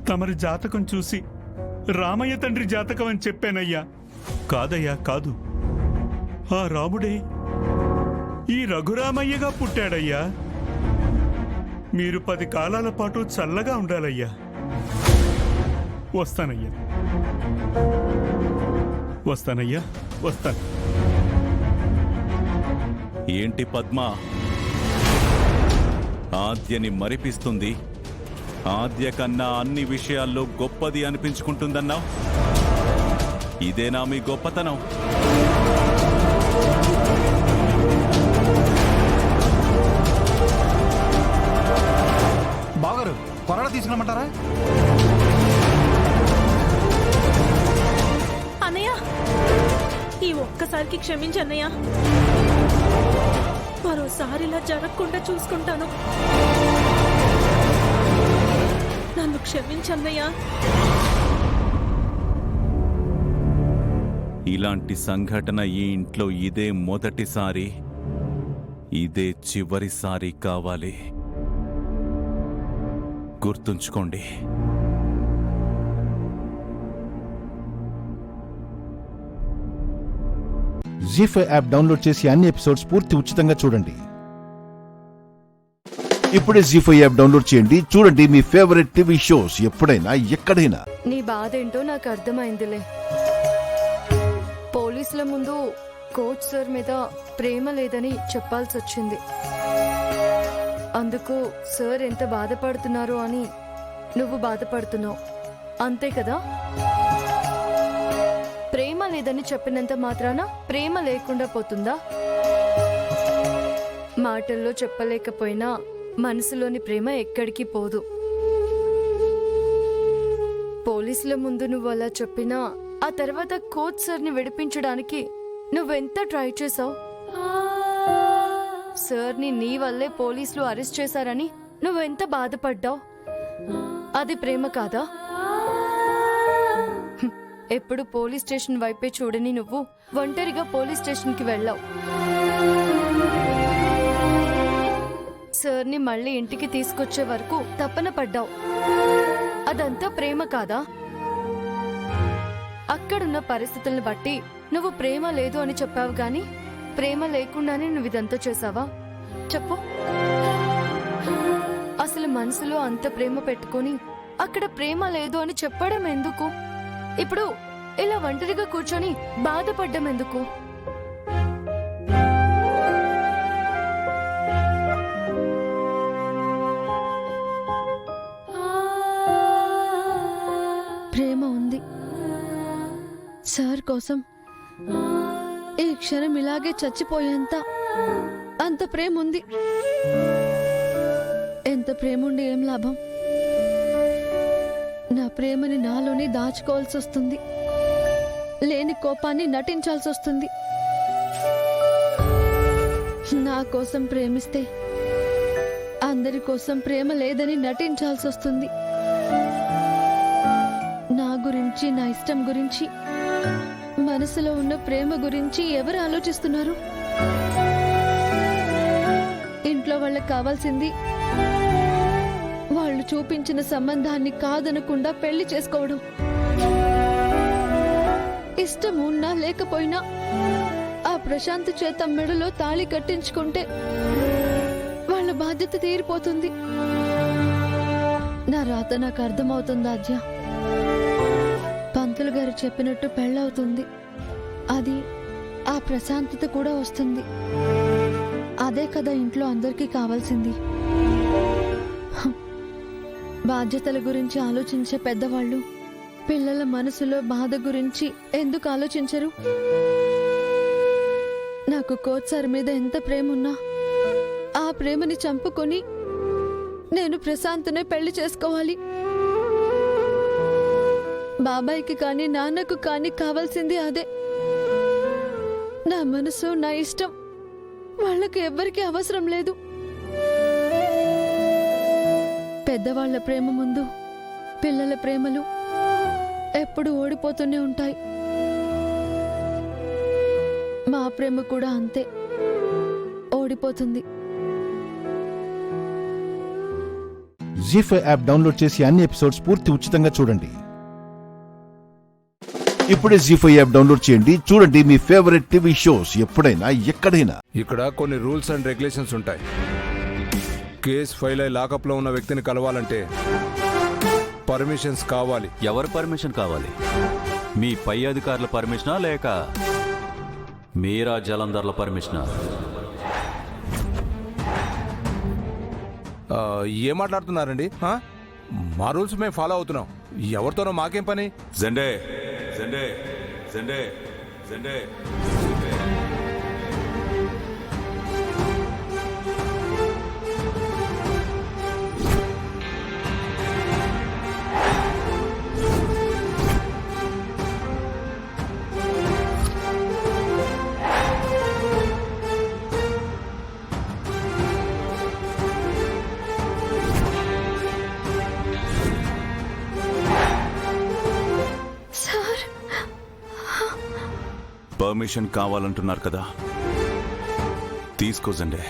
తమరి జాతకం చూసి రామయ్య తండ్రి జాతకం అని చెప్పానయ్యా. కాదయ్యా కాదు, ఆ రాముడే ఈ రఘురామయ్యగా పుట్టాడయ్యా. మీరు 10 కాలాల పాటు చల్లగా ఉండాలయ్యా. వస్తానయ్యా, వస్తానయ్యా, వస్తాను. ఏంటి పద్మ, ఆద్యని మరిపిస్తుంది? ఆద్య కన్నా అన్ని విషయాల్లో గొప్పది అనిపించుకుంటుందన్నావు. ఇదేనా మీ గొప్పతనం? బాగారు కొరడా తీసుకురమ్మంటారా? అన్నయ్య, ఈ ఒక్కసారికి క్షమించు అన్నయ్య. మరోసారి ఇలా జరగకుండా చూసుకుంటాను. నన్ను క్షమించన్నయ్యా. ఇలాంటి సంఘటన ఈ ఇంట్లో ఇదే మొదటిసారి, ఇదే చివరిసారి కావాలి. గుర్తుంచుకోండి. జీ5 యాప్ డౌన్లోడ్ చేసి అన్ని ఎపిసోడ్స్ పూర్తి ఉచితంగా చూడండి. ఇప్పుడే జీ5 యాప్ డౌన్లోడ్ చేయండి. చూడండి మీ ఫేవరెట్ టీవీ షోస్ ఎప్పుడైనా ఎక్కడైనా. నీ బాధ ఏంటో నాకు అర్థమైందిలే. పోలీసుల ముందు కోచ్ సార్ మీద ప్రేమ లేదని చెప్పాల్సి వచ్చింది. అందుకు సార్ ఎంత బాధపడుతున్నారో అని నువ్వు బాధపడుతున్నావు, అంతే కదా? ప్రేమ లేదని చెప్పినంత మాత్రాన ప్రేమ లేకుండా పోతుందా? మాటల్లో చెప్పలేకపోయినా మనసులోని ప్రేమ ఎక్కడికి పోదు. పోలీసుల ముందు నువ్వు అలా చెప్పినా ఆ తర్వాత కోచ్ సార్ని విడిపించడానికి నువ్వెంత ట్రై చేసావు. సార్ని నీ వల్లే పోలీసులు అరెస్ట్ చేశారని నువ్వెంత బాధపడ్డావు. అది ప్రేమ కాదా? ఎప్పుడు పోలీస్ స్టేషన్ వైపే చూడని నువ్వు ఒంటరిగా పోలీస్ స్టేషన్కి వెళ్ళావు. సార్ని మళ్ళీ ఇంటికి తీసుకొచ్చే వరకు తపన పడ్డావు. అదంతా ప్రేమ కాదా? అక్కడున్న పరిస్థితులను బట్టి నువ్వు ప్రేమ లేదు అని చెప్పావు గాని ప్రేమ లేకుండానే నువ్వు ఇదంతా చేసావా? చెప్పు. అసలు మనసులో అంత ప్రేమ పెట్టుకొని అక్కడ ప్రేమ లేదు అని చెప్పడం ఎందుకు? ఇప్పుడు ఇలా ఒంటరిగా కూర్చొని బాధపడ్డం ఎందుకు? ప్రేమ ఉంది. సార్ కోసం ఈ క్షణం ఇలాగే చచ్చిపోయేంత అంత ప్రేమ ఉంది. ఎంత ప్రేమ ఉండి ఏం లాభం? నా ప్రేమని నాలోనే దాచుకోవాల్సి వస్తుంది. లేని కోపాన్ని నటించాల్సి వస్తుంది. నా కోసం ప్రేమిస్తే అందరి కోసం ప్రేమ లేదని నటించాల్సి వస్తుంది. నా గురించి, నా ఇష్టం గురించి, మనసులో ఉన్న ప్రేమ గురించి ఎవరు ఆలోచిస్తున్నారు? ఇంట్లో వాళ్ళకి కావాల్సింది వాళ్ళు చూపించిన సంబంధాన్ని కాదనకుండా పెళ్లి చేసుకోవడం. ఇష్టం ఉన్నా లేకపోయినా ఆ ప్రశాంత్ చేత మెడలో తాళి కట్టించుకుంటే వాళ్ళ బాధ్యత తీరిపోతుంది. నా రాత నాకు అర్థమవుతుంది ఆద్య. పంతులు గారు చెప్పినట్టు పెళ్ళవుతుంది. అది ఆ ప్రశాంతత కూడా వస్తుంది. అదే కదా ఇంట్లో అందరికీ కావాల్సింది. బాధ్యతల గురించి ఆలోచించే పెద్దవాళ్ళు పిల్లల మనసులో బాధ గురించి ఎందుకు ఆలోచించరు? నాకు కోచ్ సార్ మీద ఎంత ప్రేమ ఉన్నా ఆ ప్రేమని చంపుకొని నేను ప్రశాంత్నే పెళ్లి చేసుకోవాలి. బాబాయ్కి కానీ నాన్నకు కానీ కావాల్సింది అదే. నా మనసు, నా ఇష్టం వాళ్ళకి ఎవ్వరికీ అవసరం లేదు. పెద్దవాళ్ల ప్రేమ ముందు పిల్లల ప్రేమలు ఎప్పుడు ఓడిపోతూనే ఉంటాయి. మా ప్రేమ కూడా అంతే, ఓడిపోతుంది. జీ5 యాప్ డౌన్లోడ్ చేసి అన్ని ఎపిసోడ్స్ పూర్తి ఉచితంగా చూడండి. ఇప్పుడే జీ5 యాప్ డౌన్లోడ్ చేయండి. చూడండి మీ ఫేవరెట్ టీవీ షోస్ ఎప్పుడైనా ఎక్కడైనా. ఇక్కడ కొన్ని రూల్స్ అండ్ రెగ్యులేషన్స్ ఉంటాయి. కేసు ఫైల్ అయి లాకప్లో ఉన్న వ్యక్తిని కలవాలంటే పర్మిషన్స్ కావాలి. ఎవరి పర్మిషన్ కావాలి? మీ పై అధికారుల పర్మిషనా లేక మీరా జలంధర్ల పర్మిషనా? ఏం మాట్లాడుతున్నారండి? మా రూల్స్ మేము ఫాలో అవుతున్నాం. ఎవరితోనో మాకేం పని? జెండే జెండే జెండే జెండే. పర్మిషన్ కావాలంటున్నారు కదా, తీసుకోజండి.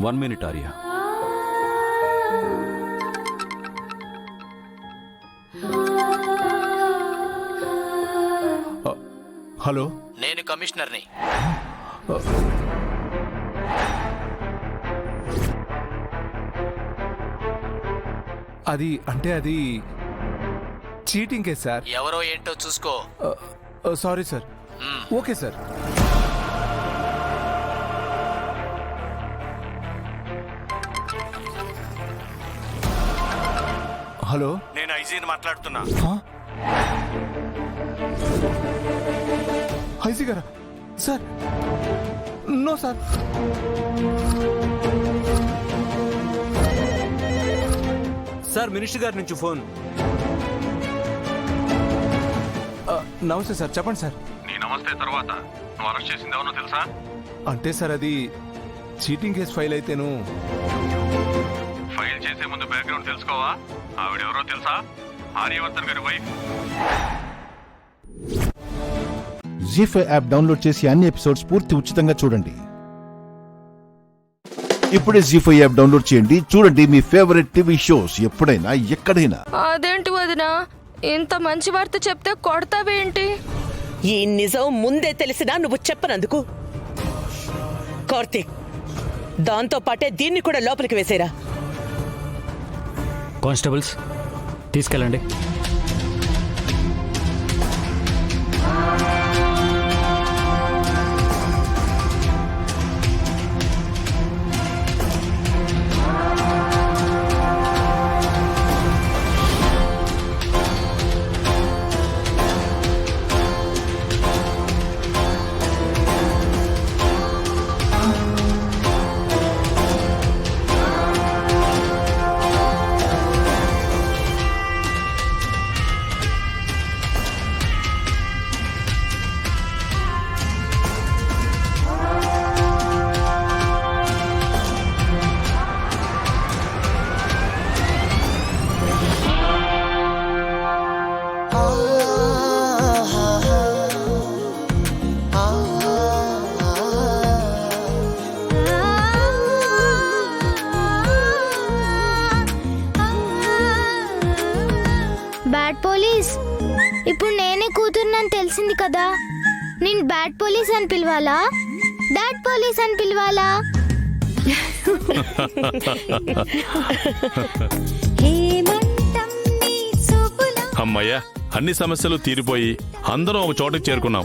One minute, Arya. హలో, నేను కమిషనర్ని. అది చీటింగ్ కేసు సార్. ఎవరో ఏంటో చూసుకో. Sorry sir. Okay sir. Hello, నేను ఐజీని మాట్లాడుతున్నా. ఐజీ గారా? Sir, no sir. Sir, minister గారి నుంచి ఫోన్. నమస్తే సార్, చెప్పండి సార్. నీ నమస్తే తర్వాత నువ్వు అరెస్ట్ చేసింది ఎవరో తెలుసా? అంటే సార్, అది చీటింగ్ కేసు ఫైల్ అయితేను. ఫైల్ చేసే ముందు బ్యాక్గ్రౌండ్ తెలుసుకోవా? ఆవిడెవరో తెలుసా? ఆర్యవర్ధన్ గారి వైఫ్. జీ5 యాప్ డౌన్లోడ్ చేసి అన్ని ఎపిసోడ్స్ పూర్తి ఉచితంగా చూడండి. ఇప్పుడే జీ5 యాప్ డౌన్లోడ్ చేయండి. చూడండి మీ ఫేవరెట్ టీవీ షోస్ ఎప్పుడైనా ఎక్కడైనా. అదేంటి వదినా, ఇంత మంచి వార్త చెప్తే కొడతావేంటి? ఈ నిజం ముందే తెలిసినా నువ్వు చెప్పనందుకు. కార్తీక్, దాంతో పాటే దీన్ని కూడా లోపలికి వేసేరా. కానిస్టేబుల్స్, తీసుకెళ్ళండి. బ్యాడ్ పోలీస్, ఇప్పుడు నేనే కూతురునని తెలిసింది కదా. నేను బ్యాడ్ పోలీస్ అని పిలవాలా, డాడ్ పోలీస్ అని పిలవాలా? అమ్మయ్యా, అన్ని సమస్యలు తీరిపోయి అందరం ఒక చోటకి చేరుకున్నాం.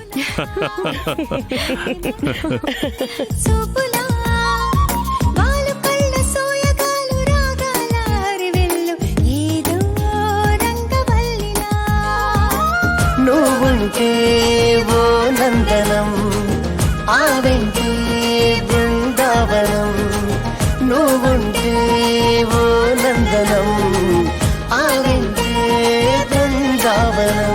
నువ్వుంటే ఓ నందనం, ఆ వెంటే బృందావనం. నువ్వుంటే ఓ నందనం, ఆ వెంటే బృందావనం.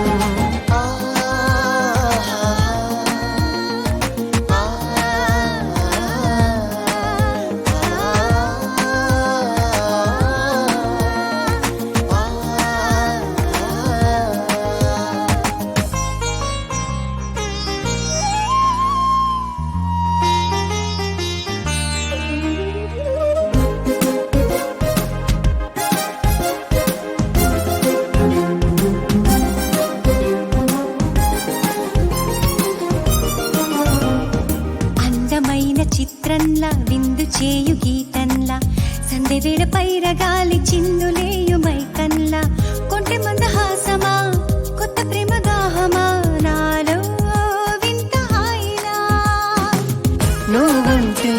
చిత్రంలా విందు చేయు గీతంలా సందెవేడ పైరగాలి చిందులేయు మైకన్లా కొంటె మందహాసమా కొత్త ప్రేమ దాహమా నాలో వింత హాయిలా. నువ్వుంటే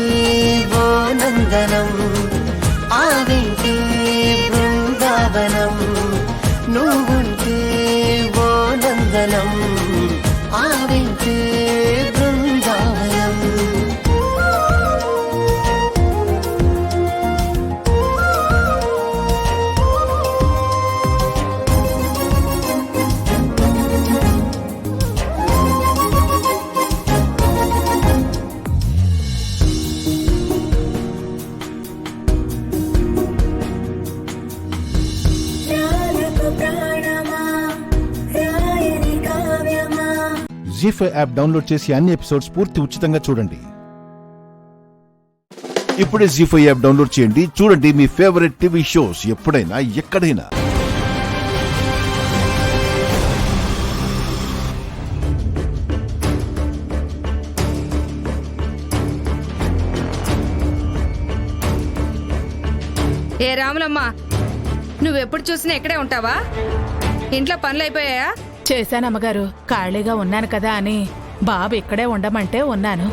ఓ నందనం, ఆ వెంటే బృందావనం. నువ్వుంటే ఓ నందనం, ఆ వెంటే బృందావనం. జీ5 యాప్ డౌన్లోడ్ చేసి అన్ని ఎపిసోడ్స్ పూర్తి ఉచితంగా చూడండి. ఇప్పుడే జీ5 యాప్ డౌన్లోడ్ చేయండి. చూడండి మీ ఫేవరెట్ టీవీ షోస్ ఎప్పుడైనా ఎక్కడైనా. ఏ రాములమ్మ, నువ్వెప్పుడు చూసినా ఇక్కడే ఉంటావా? ఇంట్లో పనులు అయిపోయాయా? చేశానమ్మగారు. ఖాళీగా ఉన్నాను కదా అని బాబు ఇక్కడే ఉండమంటే ఉన్నాను.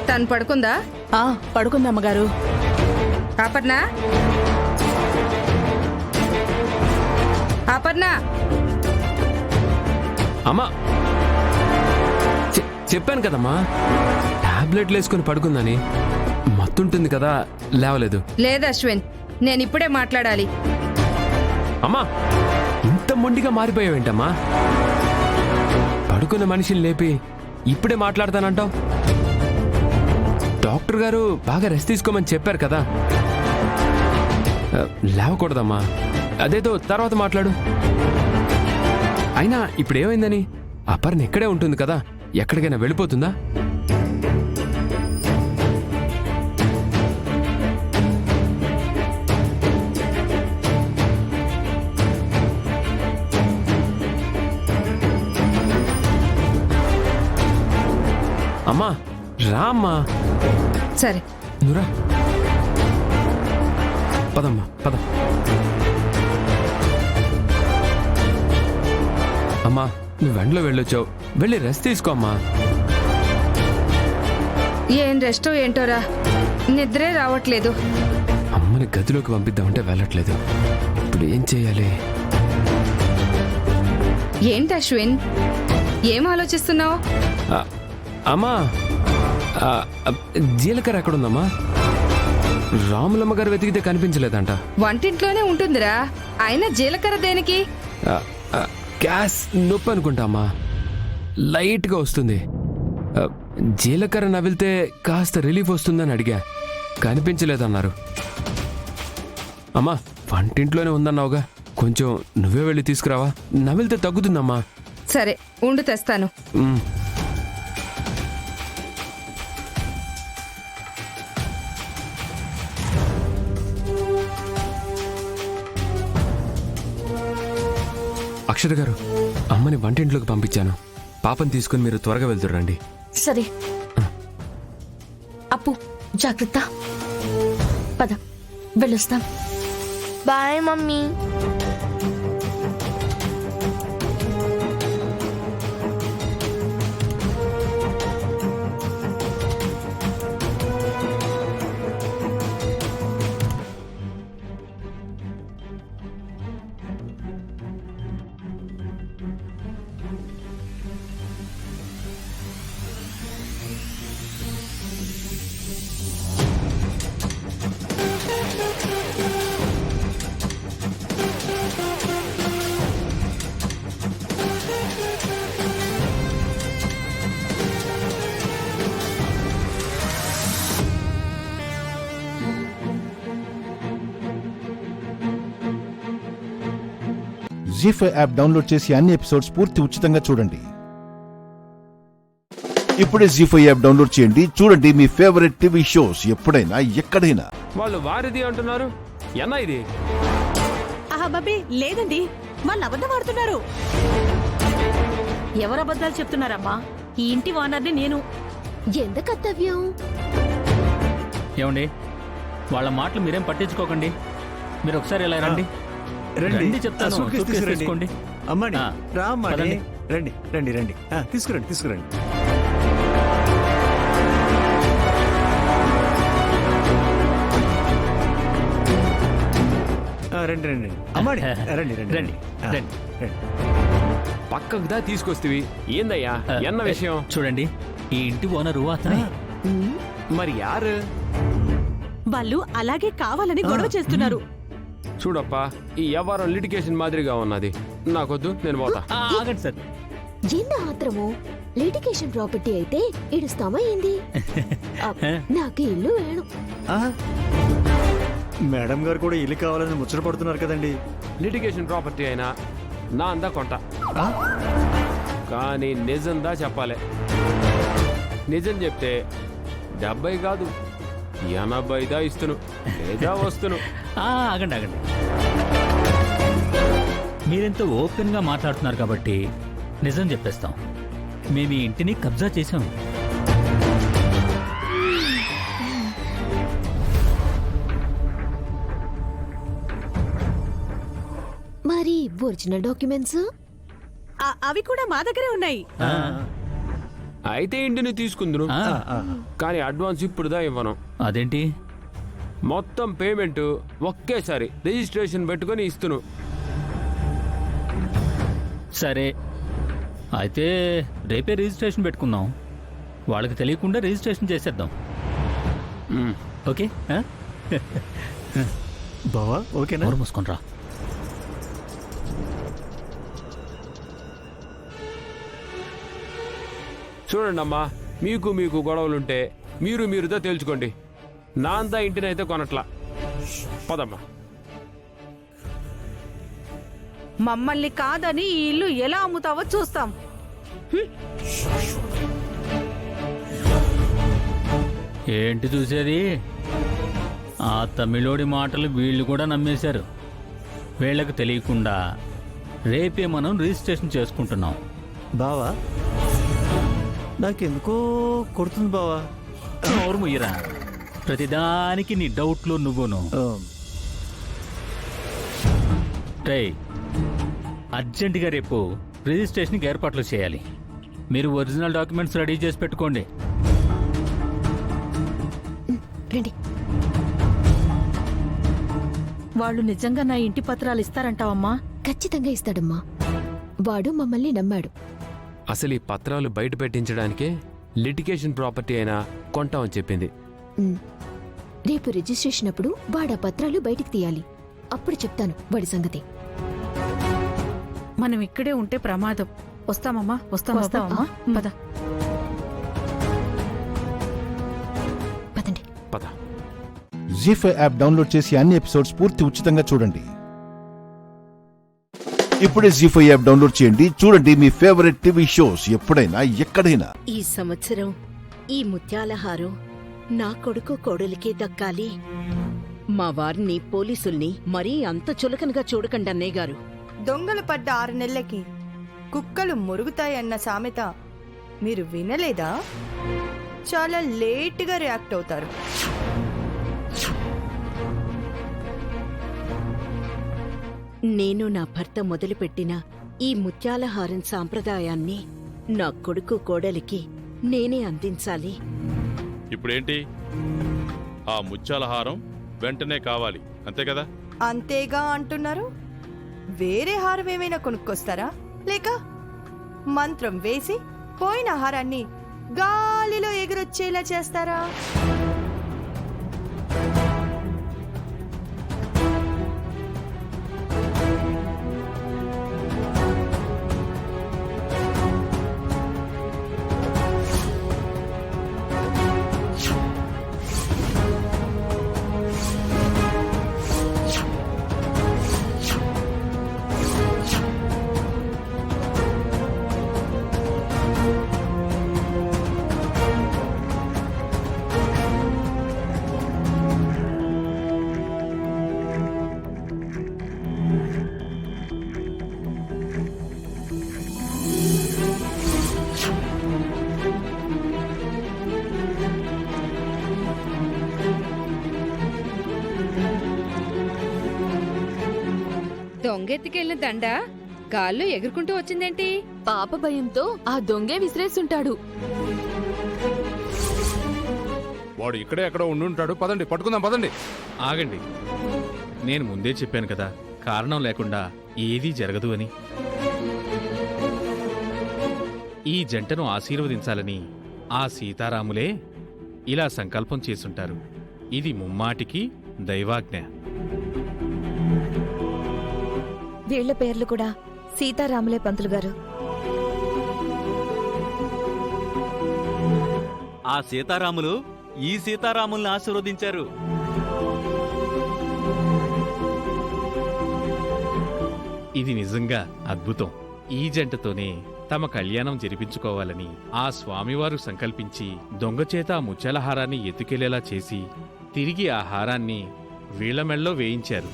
తను పడుకుందా? పడుకుందమ్మగారు. అపర్ణ, అపర్ణ. అమ్మా, చెప్పాను కదమ్మా, టాబ్లెట్లు వేసుకుని పడుకుందని. మత్తుంటుంది కదా, లేవలేదు. లేదు అశ్విన్, నేను ఇప్పుడే మాట్లాడాలి. అమ్మా, ఇంత మొండిగా మారిపోయావేంటమ్మా? పడుకున్న మనిషిని లేపి ఇప్పుడే మాట్లాడతానంటావు. డాక్టర్ గారు బాగా రెస్ట్ తీసుకోమని చెప్పారు కదా. లేవకూడదమ్మా, అదేదో తర్వాత మాట్లాడు. అయినా ఇప్పుడు ఏమైందని? అపర్ణ ఇక్కడే ఉంటుంది కదా, ఎక్కడికైనా వెళ్ళిపోతుందా? అమ్మా రామ్మా. సరే నువ్వురా. పదమ్మా పద. అమ్మా, నువ్వు వెంటలో వెళ్ళొచ్చావు, వెళ్ళి రెస్ట్ తీసుకో అమ్మా. ఏం రెస్టో ఏంటోరా, నిద్రే రావట్లేదు. అమ్మని గదిలోకి పంపిద్దామంటే వెళ్ళట్లేదు. ఇప్పుడు ఏం చేయాలి? ఏంటి అశ్విన్, ఏం ఆలోచిస్తున్నావు? అమ్మా, జీలకర్ర ఎక్కడుందమ్మా? రాములమ్మ గారు వెతికితే కనిపించలేదంట. వంటింట్లోనే ఉంటుందిరా. అయినా జీలకర్ర దేనికి? గ్యాస్ నొప్పి అనుకుంటా అమ్మా, లైట్గా వస్తుంది. జీలకర్ర నవిలితే కాస్త రిలీఫ్ వస్తుందని అడిగా, కనిపించలేదన్నారు. అమ్మా, వంటింట్లోనే ఉందన్నావుగా, కొంచెం నువ్వే వెళ్ళి తీసుకురావా, నవిలితే తగ్గుతుందమ్మా. సరే ఉండు, తెస్తాను. అక్షర గారు, అమ్మని వంటింట్లోకి పంపించాను, పాపని తీసుకుని మీరు త్వరగా వెళ్తురండి. సరే అప్పు జాగ్రత్త, పద వెళ్ళొస్తాం. Bye mummy. Zee five app download చేసి అన్ని ఎపిసోడ్స్ పూర్తి ఉచితంగా చూడండి. ఇప్పుడే జీ5 యాప్ డౌన్లోడ్ చేయండి, చూడండి మీ ఫేవరెట్ టీవీ షోస్ ఎప్పుడైనా ఎక్కడైనా. వాళ్ళు వారిది అంటున్నారు, ఎన్నా ఇది? బాబీ లేదండి, వాళ్ళు అబద్ధం ఆడుతున్నారు. ఎవరు అబద్ధాలు చెప్తున్నారమ్మా? ఈ ఇంటి ఓనర్ని నేను. ఎంత కర్తవ్యం? ఏమండి, వాళ్ళ మాటలు మీరేం పట్టించుకోకండి. మీరు ఒకసారి ఇలా రండి. రండి చెప్తాను. సూట్కేస్ తీసుకోండి. అమ్మని ఆ, రామ్మని. పదండి. రండి రండి రండి. తీసుకురండి తీసుకురండి. రండి రండి అమ్మని. రండి రండి రండి రండి. పక్కకు దా తీసుకొస్తేవి ఏందయ్యా ఎన్న విషయం? చూడండి, ఈ ఇంటి ఓనరు అతనే. మరి యారు? వాళ్ళు అలాగే కావాలని గొడవ చేస్తున్నారు. చూడప్పా, ఈ వ్యవహారం లిటిగేషన్ మాదిరిగా ఉన్నది. నాకొద్దు, నేను పోతా. ఆగండి సార్. ఎన్న ఆత్రము లిటిగేషన్ ప్రాపర్టీ అయితే ఇడుస్తామా ఏంది? నాకు ఇల్లు వేణు. మేడం గారు కూడా ఇల్లు కావాలని ముచ్చట పడుతున్నారు కదండి. లిటిగేషన్ ప్రాపర్టీ అయినా నా అందా కొంట, కానీ నిజందా చెప్పాలి. నిజం చెప్తే 70 కాదు 80 ఇస్తును, లేదా వస్తును. ఆగండి ఆగండి. మీరెంతో ఓపెన్ గా మాట్లాడుతున్నారు కాబట్టి నిజం చెప్పేస్తాం. మేము ఈ ఇంటిని కబ్జా చేశాం. మరి ఒరిజినల్ డాక్యుమెంట్స్? అవి కూడా మా దగ్గరే ఉన్నాయి. అయితే ఇంటిని తీసుకుందును, కానీ అడ్వాన్స్ ఇప్పుడుదా ఇవ్వను. అదేంటి? మొత్తం పేమెంట్ ఒకేసారి రిజిస్ట్రేషన్ పెట్టుకొని ఇస్తును. సరే, అయితే రేపే రిజిస్ట్రేషన్ పెట్టుకుందాం. వాళ్ళకి తెలియకుండా రిజిస్ట్రేషన్ చేసేద్దాం. ఓకే? బావా ఓకేనా? నోరు మూసుకొని రా. చూడండి అమ్మా, మీకు గొడవలుంటే మీరుదా తేల్చుకోండి. నా అంతా ఇంటినైతే కొనట్లా. పదమ్మా. మమ్మల్ని కాదని ఈ ఇల్లు ఎలా అమ్ముతావో చూస్తాం. ఏంటి చూసేది? ఆ తమిళోడి మాటలు వీళ్ళు కూడా నమ్మేశారు. వీళ్ళకి తెలియకుండా రేపే మనం రిజిస్ట్రేషన్ చేసుకుంటున్నాం. బావా నాకెందుకో కొడుతుంది బావా. నోరు ముయ్యరా, ప్రతిదానికి నీ డౌట్లు నువ్వును. రే, అర్జెంటుగా రేపు రిజిస్ట్రేషన్కి ఏర్పాట్లు చేయాలి. మీరు ఒరిజినల్ డాక్యుమెంట్స్ రెడీ చేసి పెట్టుకోండి. రండి. వాళ్ళు నిజంగా నా ఇంటి పత్రాలు ఇస్తారంటావమ్మా? ఖచ్చితంగా ఇస్తాడమ్మా. వాడు మమ్మల్ని నమ్మాడు. అసలు ఈ పత్రాలు బయట పెట్టించడానికే లిటిగేషన్ ప్రాపర్టీ అయినా కొంటామని చెప్పింది. రేపు రిజిస్ట్రేషన్ అప్పుడు వాడు ఆ పత్రాలు బయటికి తీయాలి. అప్పుడు చెప్తాను వాడి సంగతి. మనం ఇక్కడే ఉంటే ప్రమాదం. వస్తామమ్మా. వస్తామమ్మా. పద పదండి. పద. జీ5 యాప్ డౌన్లోడ్ చేసి అన్ని ఎపిసోడ్స్ పూర్తి ఉచితంగా చూడండి. ఇప్పుడే జీ5 యాప్ డౌన్లోడ్ చేయండి, చూడండి మీ ఫేవరెట్ టీవీ షోస్ ఎప్పుడైనా ఎక్కడైనా. ఈ సంవత్సరం ఈ ముత్యాలహారం నా కొడుకు కోడలికే దక్కాలి. మా వారిని పోలీసుల్ని మరీ అంత చులకనగా చూడకండి అన్నయ్య గారు. దొంగలు పడ్డ 6 నెలలకి కుక్కలు మురుగుతాయన్న సామెత మీరు వినలేదా? చాలా లేటుగా రియాక్ట్ అవుతారు. నేను నా భర్త మొదలుపెట్టిన ఈ ముత్యాలహారం సాంప్రదాయాన్ని నా కొడుకు కోడలికి నేనే అందించాలి. ఇప్పుడేంటి? ఆ ముత్యాలహారం వెంటనే కావాలి, అంతే కదా? అంతేగా అంటున్నారు. వేరే హారం ఏమైనా కొనుక్కొస్తారా, లేక మంత్రం వేసి పోయిన హారాన్ని గాలిలో ఎగురొచ్చేలా చేస్తారా? దొంగెత్తికెళ్ళిన దండ గాల్లో ఎగురుకుంటూ వచ్చిందేంటి? పాప భయంతో ఆ దొంగే విసిరేస్తుంటాడు. వాడు ఇక్కడే ఎక్కడో ఉండుంటాడు. పదండి, పట్టుకుందాం, పదండి. ఆగండి, నేను ముందే చెప్పాను కదా, కారణం లేకుండా ఏదీ జరగదు అని. ఈ జంటను ఆశీర్వదించాలని ఆ సీతారాములే ఇలా సంకల్పం చేసుంటారు. ఇది ముమ్మాటికి దైవాజ్ఞ. వీళ్ల పేర్లు కూడా సీతారాములే పంతులు గారు. ఆ సీతారాములు ఈ సీతారాముల్ని ఆశీర్వదించారు. ఇది నిజంగా అద్భుతం. ఈ జంటతోనే తమ కళ్యాణం జరిపించుకోవాలని ఆ స్వామివారు సంకల్పించి దొంగచేత ఆ ముత్యాలహారాన్ని ఎత్తుకెళ్లేలా చేసి తిరిగి ఆ హారాన్ని వీళ్ల మెళ్ళో వేయించారు.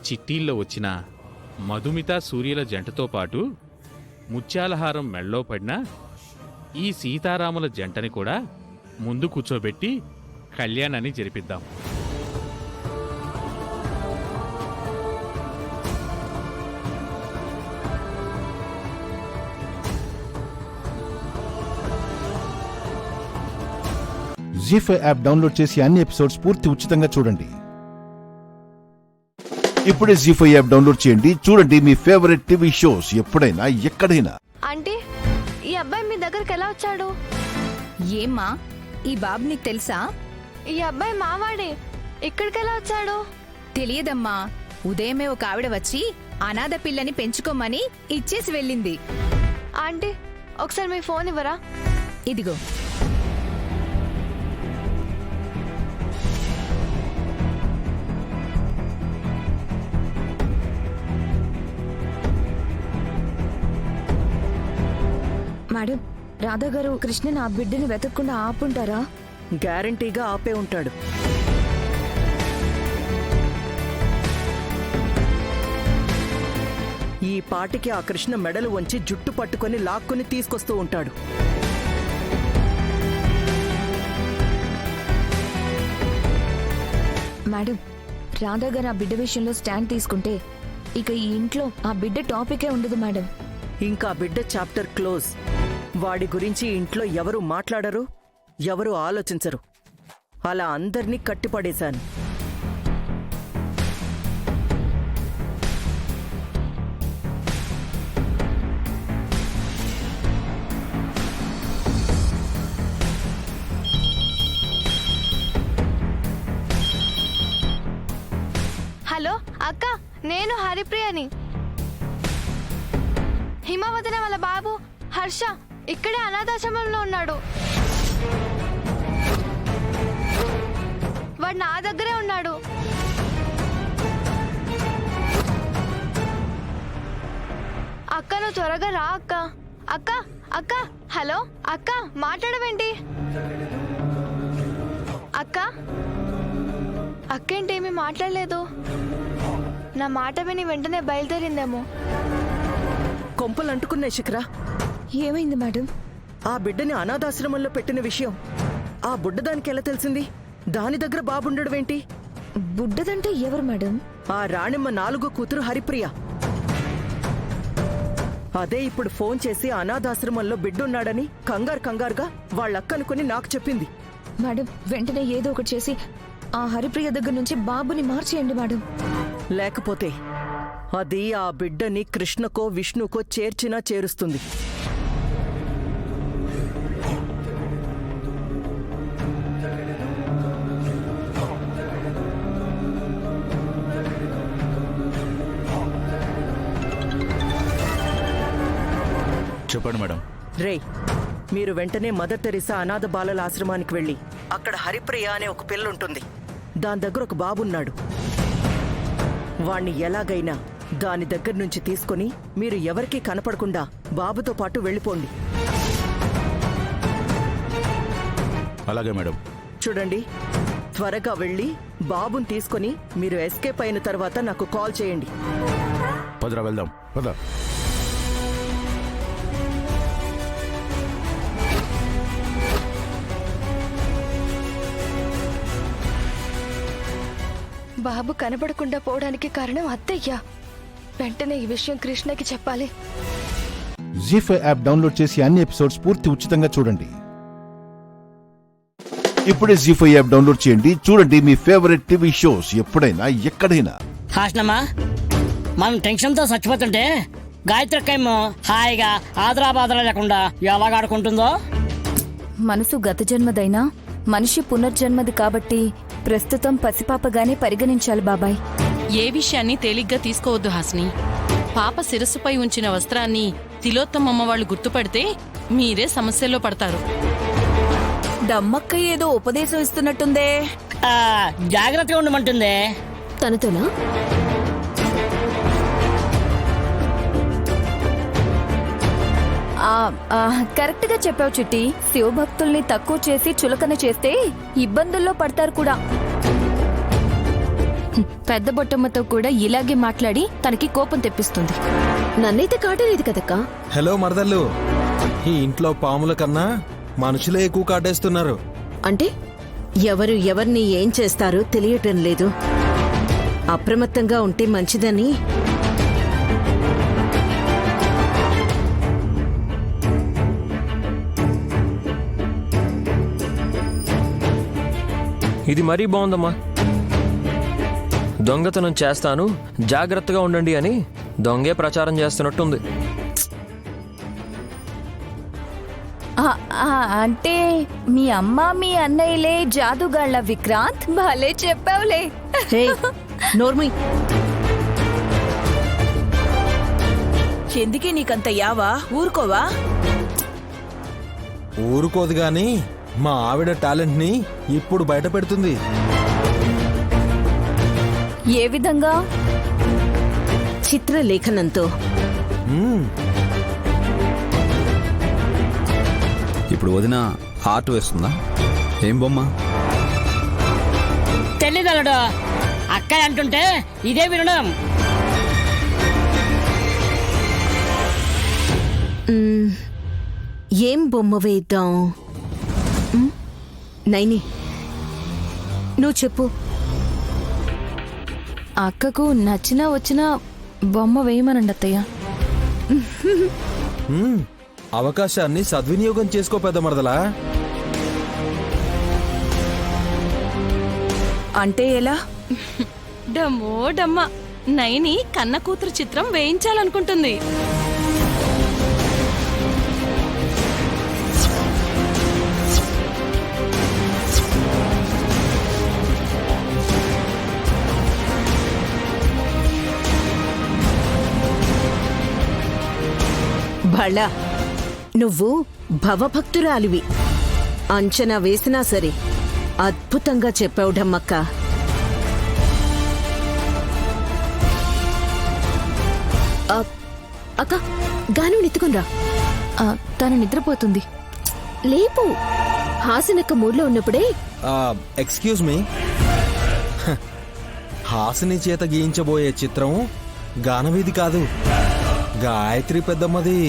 చిట్టీల్లో వచ్చిన మధుమిత సూర్యుల జంటతో పాటు ముత్యాలహారం మెళ్ళో పడిన ఈ సీతారాముల జంటని కూడా ముందు కూర్చోబెట్టి కళ్యాణాన్ని జరిపిద్దాం. జీ5 యాప్ డౌన్లోడ్ చేసి అన్ని ఎపిసోడ్స్ పూర్తి ఉచితంగా చూడండి. ఇప్పుడే జీ5 యాప్ డౌన్లోడ్ చేయండి. చూడండి మీ ఫేవరెట్ టీవీ షోస్ ఎప్పుడైనా ఎక్కడైనా. అంటే ఈ అబ్బాయి మీ దగ్గరికి ఎలా వచ్చాడు? ఏమ్మా, ఈ బాబు నీకు తెలుసా? ఈ అబ్బాయి మావాడే. ఇక్కడికెలా వచ్చాడు? తెలియదమ్మా. ఉదయమే ఒక ఆవిడ వచ్చి అనాథ పిల్లని పెంచుకోమని ఇచ్చేసి వెళ్ళింది. ఆంటీ, ఒకసారి మీ ఫోన్ ఇవ్వరా? ఇదిగో. మేడం, రాధా గారు కృష్ణని ఆ బిడ్డని వెతకకుండా ఆపుంటారా? గ్యారంటీగా ఆపే ఉంటాడు. ఈ పాటికి ఆ కృష్ణ మెడలు వంచి జుట్టు పట్టుకొని లాక్కుని తీసుకొస్తూ ఉంటాడు. మేడం, రాధా గారు ఆ బిడ్డ విషయంలో స్టాండ్ తీసుకుంటే ఇక ఈ ఇంట్లో ఆ బిడ్డ టాపికే ఉండదు మేడం. ఇంకా బిడ్డ చాప్టర్ క్లోజ్. వాడి గురించి ఇంట్లో ఎవరు మాట్లాడరు, ఎవరు ఆలోచించరు. అలా అందర్నీ కట్టిపడేశాను. హలో అక్క, నేను హరిప్రియని. హిమవదన వాళ్ళ బాబు హర్ష ఇక్కడే అనాథాశ్రమంలో ఉన్నాడు. వాడు నా దగ్గరే ఉన్నాడు. అక్క, నువ్వు త్వరగా రా అక్క. అక్క అక్క హలో అక్క, మాట్లాడవేంటి? అక్క అక్కేంటేమీ మాట్లాడలేదు. నా మాట విని వెంటనే బయలుదేరిందేమో. కొంపలు అంటుకున్నాయి శిఖరా. ఏమైంది మేడం? ఆ బిడ్డని అనాథాశ్రమంలో పెట్టిన విషయం ఆ బుడ్డదానికి ఎలా తెలిసింది? దాని దగ్గర బాబుండడమేంటి? బుడ్డదంటే ఎవరు మేడం? ఆ రాణిమ్మ 4వ కూతురు హరిప్రియ. అదే ఇప్పుడు ఫోన్ చేసి అనాథాశ్రమంలో బిడ్డున్నాడని కంగారుగా వాళ్ళక్కనుకుని నాకు చెప్పింది. మేడం వెంటనే ఏదో ఒకటి చేసి ఆ హరిప్రియ దగ్గర నుంచి బాబుని మార్చేయండి మేడం. లేకపోతే అది ఆ బిడ్డని కృష్ణకో విష్ణుకో చేర్చినా చేరుస్తుంది. చెప్పండి మేడం. రేయ్, మీరు వెంటనే మదర్ తెరిసా అనాథ బాలల ఆశ్రమానికి వెళ్ళి అక్కడ హరిప్రియ అనే ఒక పిల్ల ఉంటుంది. దాని దగ్గర ఒక బాబున్నాడు. వాణ్ణి ఎలాగైనా దాని దగ్గర నుంచి తీసుకుని మీరు ఎవరికీ కనపడకుండా బాబుతో పాటు వెళ్ళిపోండి. అలాగే మేడం. చూడండి, త్వరగా వెళ్ళి బాబుని తీసుకుని మీరు ఎస్కేప్ అయిన తర్వాత నాకు కాల్ చేయండి. పదరా వెళ్దాం. పద. బాబు కనబడకుండా పోవడానికి కారణం అత్తయ్య. వెంటనే ఈ విషయం కృష్ణకి చెప్పాలి. జీ5 యాప్ డౌన్లోడ్ చేసి అన్ని ఎపిసోడ్స్ పూర్తి ఉచితంగా చూడండి. ఇప్పుడే జీ5 యాప్ డౌన్లోడ్ చేయండి. చూడండి మీ ఫేవరెట్ టీవీ షోస్ ఎప్పుడైనా ఎక్కడైనా. హాస్నమ్మా, మనం టెన్షన్తో చచ్చిపోతుంటే గాయత్రక్కేమో హాయిగా ఆదరాబాదరా లేకుండా ఎలాగాడుకుంటుందో. మనసు గత జన్మదైనా మనిషి పునర్జన్మది కాబట్టి ప్రస్తుతం పసిపాపగానే పరిగణించాలి బాబాయ్. ఏ విషయాన్ని తేలిగ్గా తీసుకోవద్దు హాసిని. పాప శిరస్సుపై ఉంచిన వస్త్రాన్ని తిలోత్తమమ్మ వాళ్ళు గుర్తుపడితే మీరే సమస్యల్లో పడతారు. దమ్మక్క ఏదో ఉపదేశం ఇస్తున్నట్టుందే. జాగ్రత్తగా ఉండమంటుందే. తనతోనా? కరెక్ట్ గా చెప్పావు చిట్టి. శివభక్తుల్ని తక్కువ చేసి చులకన చేస్తే ఇబ్బందుల్లో పడతారు కూడా. పెద్ద బొట్టమ్మతో కూడా ఇలాగే మాట్లాడి తనకి కోపం తెప్పిస్తుంది. నన్నైతే కాటలేదు కదక్కా. హలో మరదళ్ళు, ఈ ఇంట్లో పాముల కన్నా మనుషులే ఎక్కువ కాటేస్తున్నారు. అంటే ఎవరు ఎవరిని ఏం చేస్తారో తెలియటం లేదు. అప్రమత్తంగా ఉంటే మంచిదని. ఇది మరీ బాగుందమ్మా. దొంగతనం చేస్తాను, జాగ్రత్తగా ఉండండి అని దొంగే ప్రచారం చేస్తున్నట్టుంది. అంటే మీ అమ్మ మీ అన్నయ్యలే జాదుగాళ్ళ విక్రాంత్. భలే చెప్పావులే. నోర్మయ్, ఎందుకే నీకంత యావా? ఊరుకోవా? ఊరుకోదు గాని మా ఆవిడ టాలెంట్ ని ఇప్పుడు బయట పెడుతుంది. ఏ విధంగా? చిత్రలేఖనంతో. ఇప్పుడు వదిన ఆర్ట్ వేస్తుందా? ఏం బొమ్మ? తెలీదలడు. అక్కయ్య అంటుంటే ఇదే వినడం. ఏం బొమ్మ వేద్దాం? నైని, నువ్వు చెప్పు. అక్కకు నచ్చినా వచ్చినా బొమ్మ వేయమనండి అత్తయ్య. అవకాశాన్ని సద్వినియోగం చేసుకో పెద్ద మరదలా. అంటే ఎలా? డమ్మో డమ్మ, నైని కన్న కూతురు చిత్రం వేయించాలనుకుంటుంది. భళ, నువ్వు భవభక్తురాలివి. అంచనా వేసినా సరే అద్భుతంగా చెప్పావు ఢమ్మక్క. అక్క, గాను నెత్తుకునిరా. తను నిద్రపోతుంది. లేపు. హాసినక్క మూడ్లో ఉన్నప్పుడే. ఎక్స్క్యూజ్ మీ, హాసిని చేత గీయించబోయే చిత్రం గానవీధి కాదు, గాయత్రి పెద్దమ్మది.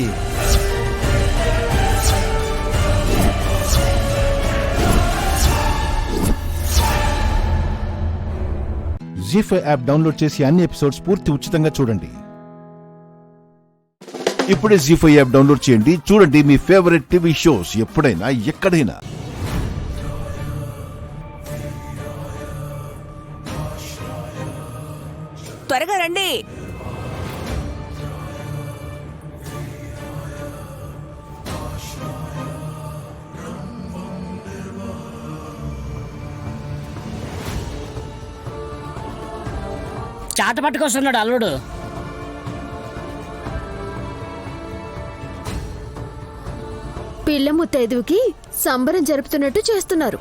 జీ5 యాప్ డౌన్లోడ్ చేసి అన్ని ఎపిసోడ్స్ పూర్తి ఉచితంగా చూడండి. ఇప్పుడే జీ5 యాప్ డౌన్లోడ్ చేయండి, చూడండి మీ ఫేవరెట్ టీవీ షోస్ ఎప్పుడైనా ఎక్కడైనా. త్వరగా రండి. చాట పట్టుకొస్తున్నాడు అల్లుడు. పిల్ల ముత్తైదువుకి సంబరం జరుపుతున్నట్టు చేస్తున్నారు.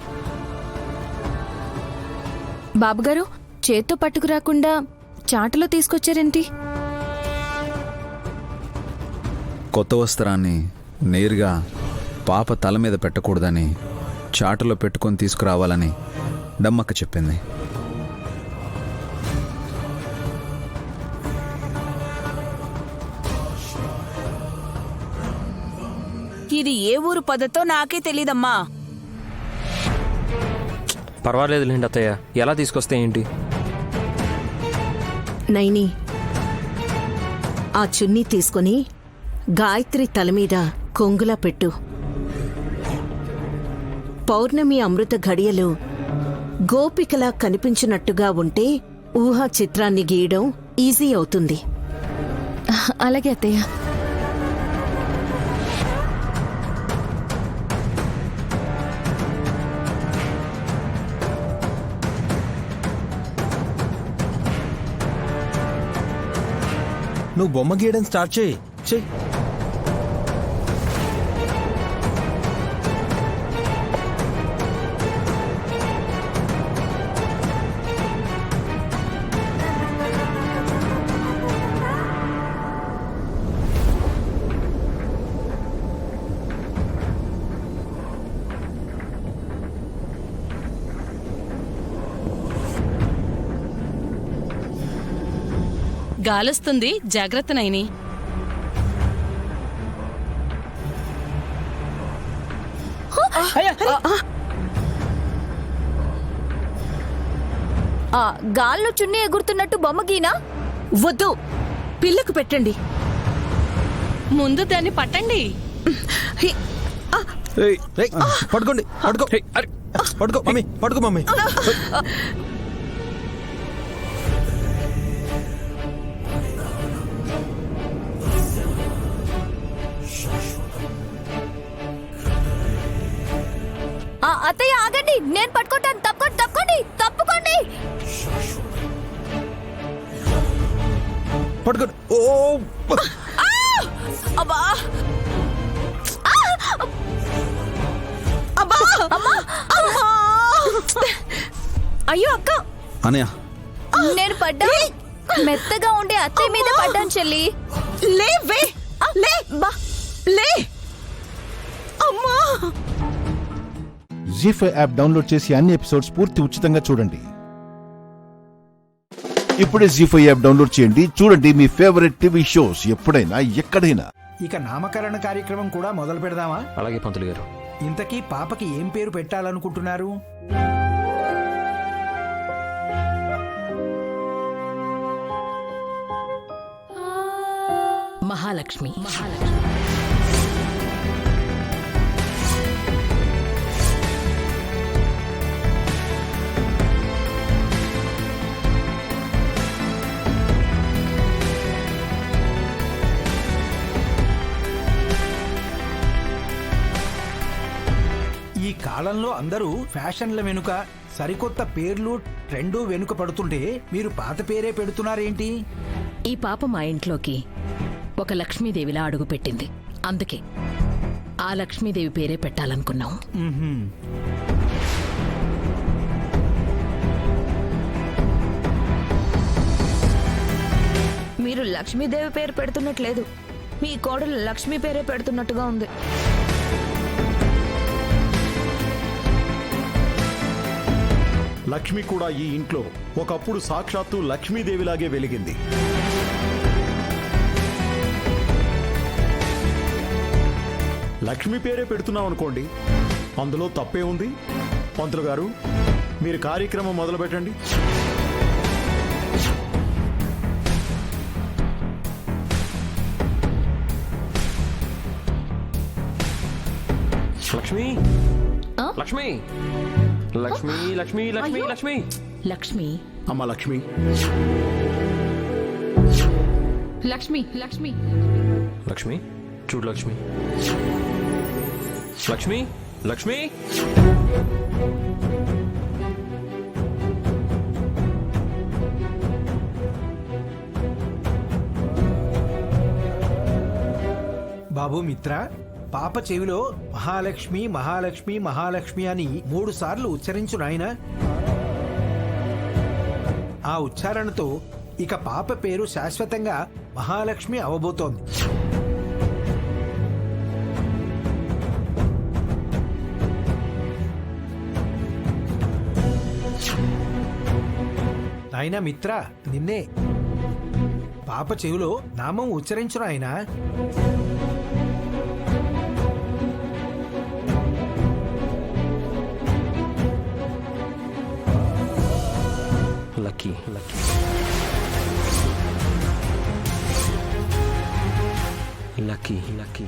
బాబుగారు, చేత్తో పట్టుకురాకుండా చాటలో తీసుకొచ్చారేంటి? కొత్త వస్త్రాన్ని నేరుగా పాప తల మీద పెట్టకూడదని చాటలో పెట్టుకొని తీసుకురావాలని డమ్మక్క చెప్పింది. ఇది ఏ ఊరు పద్ధతో నాకే తెలీదమ్మా. పర్వాలేదులేండి అత్తయ్య, ఎలా తీసుకొస్తే ఏంటి? నైని, ఆ చున్నీ తీసుకొని గాయత్రి తల మీద కొంగులా పెట్టు. పౌర్ణమి అమృత ఘడియలు గోపికలా కనిపించినట్టుగా ఉంటే ఊహా చిత్రాన్ని గీయడం ఈజీ అవుతుంది. అలాగే అత్తయ్య. నువ్వు బొమ్మ గీయడం స్టార్ట్ చేయి. గాలొస్తుంది, జాగ్రత్త నైని. గాల్లో చున్నీ ఎగురుతున్నట్టు బొమ్మ గీనా? వద్దు, పిల్లకు పెట్టండి. ముందు దాన్ని పట్టండి. పట్టుకోండి, పట్టుకో మమ్మీ, పట్టుకో మమ్మీ. అత్తయ్య ఆగండి, నేను పట్టుకుంటాను. తప్పుకోండి. పట్టుకోండి. అబ్బా అయ్యో అక్క, అనయ్య, నేను పడ్డా. మెత్తగా ఉండే అత్తయ్య మీద పడ్డాను చెల్లి. లే. అమ్మా. జీ5 యాప్ డౌన్లోడ్ చేసి అన్ని ఎపిసోడ్స్ పూర్తి ఉచితంగా చూడండి. ఇప్పుడే జీ5 యాప్ డౌన్లోడ్ చేయండి, చూడండి మీ ఫేవరెట్ టీవీ షోస్ ఎప్పుడైనా ఎక్కడైనా. ఇక నామకరణ కార్యక్రమం కూడా మొదలు పెడదామా? అలాగే పంతులు గారు. ఇంతకీ పాపకి ఏం పేరు పెట్టాలనుకుంటున్నారు? మహాలక్ష్మి. ఈ కాలంలో అందరూ ఫ్యాషన్ల వెనుక సరికొత్త పేర్లు ట్రెండు వెనుక పడుతుంటే మీరు పాత పేరే పెడుతున్నారేంటి? ఈ పాప మా ఇంట్లోకి ఒక లక్ష్మీదేవిలా అడుగుపెట్టింది. అందుకే ఆ లక్ష్మీదేవి పేరే పెట్టాలనుకున్నాం. మీరు లక్ష్మీదేవి పేరు పెడుతున్నట్లేదు, మీ కోడలు లక్ష్మీ పేరే పెడుతున్నట్టుగా ఉంది. లక్ష్మి కూడా ఈ ఇంట్లో ఒకప్పుడు సాక్షాత్తు లక్ష్మీదేవిలాగే వెలిగింది. లక్ష్మి పేరే పెడుతున్నాం అనుకోండి, అందులో తప్పే ఉంది. పంతులు గారు, మీరు కార్యక్రమం మొదలు పెట్టండి. లక్ష్మి లక్ష్మి లక్ష్మి లక్ష్మి లక్ష్మి లక్ష్మి లక్ష్మి అమ్మ లక్ష్మి లక్ష్మి లక్ష్మి లక్ష్మి చూడు లక్ష్మి లక్ష్మి లక్ష్మి బాబు మిత్ర, పాప చెవిలో మహాలక్ష్మి మహాలక్ష్మి మహాలక్ష్మి అని 3 సార్లు ఉచ్చరించు నాయన. ఆ ఉచ్చారణతో ఇక పాప పేరు శాశ్వతంగా మహాలక్ష్మి అవబోతోంది. నాయనా మిత్ర, నిన్నే. పాప చెవిలో నామం ఉచ్చరించు నాయనా. Lucky lucky lucky lucky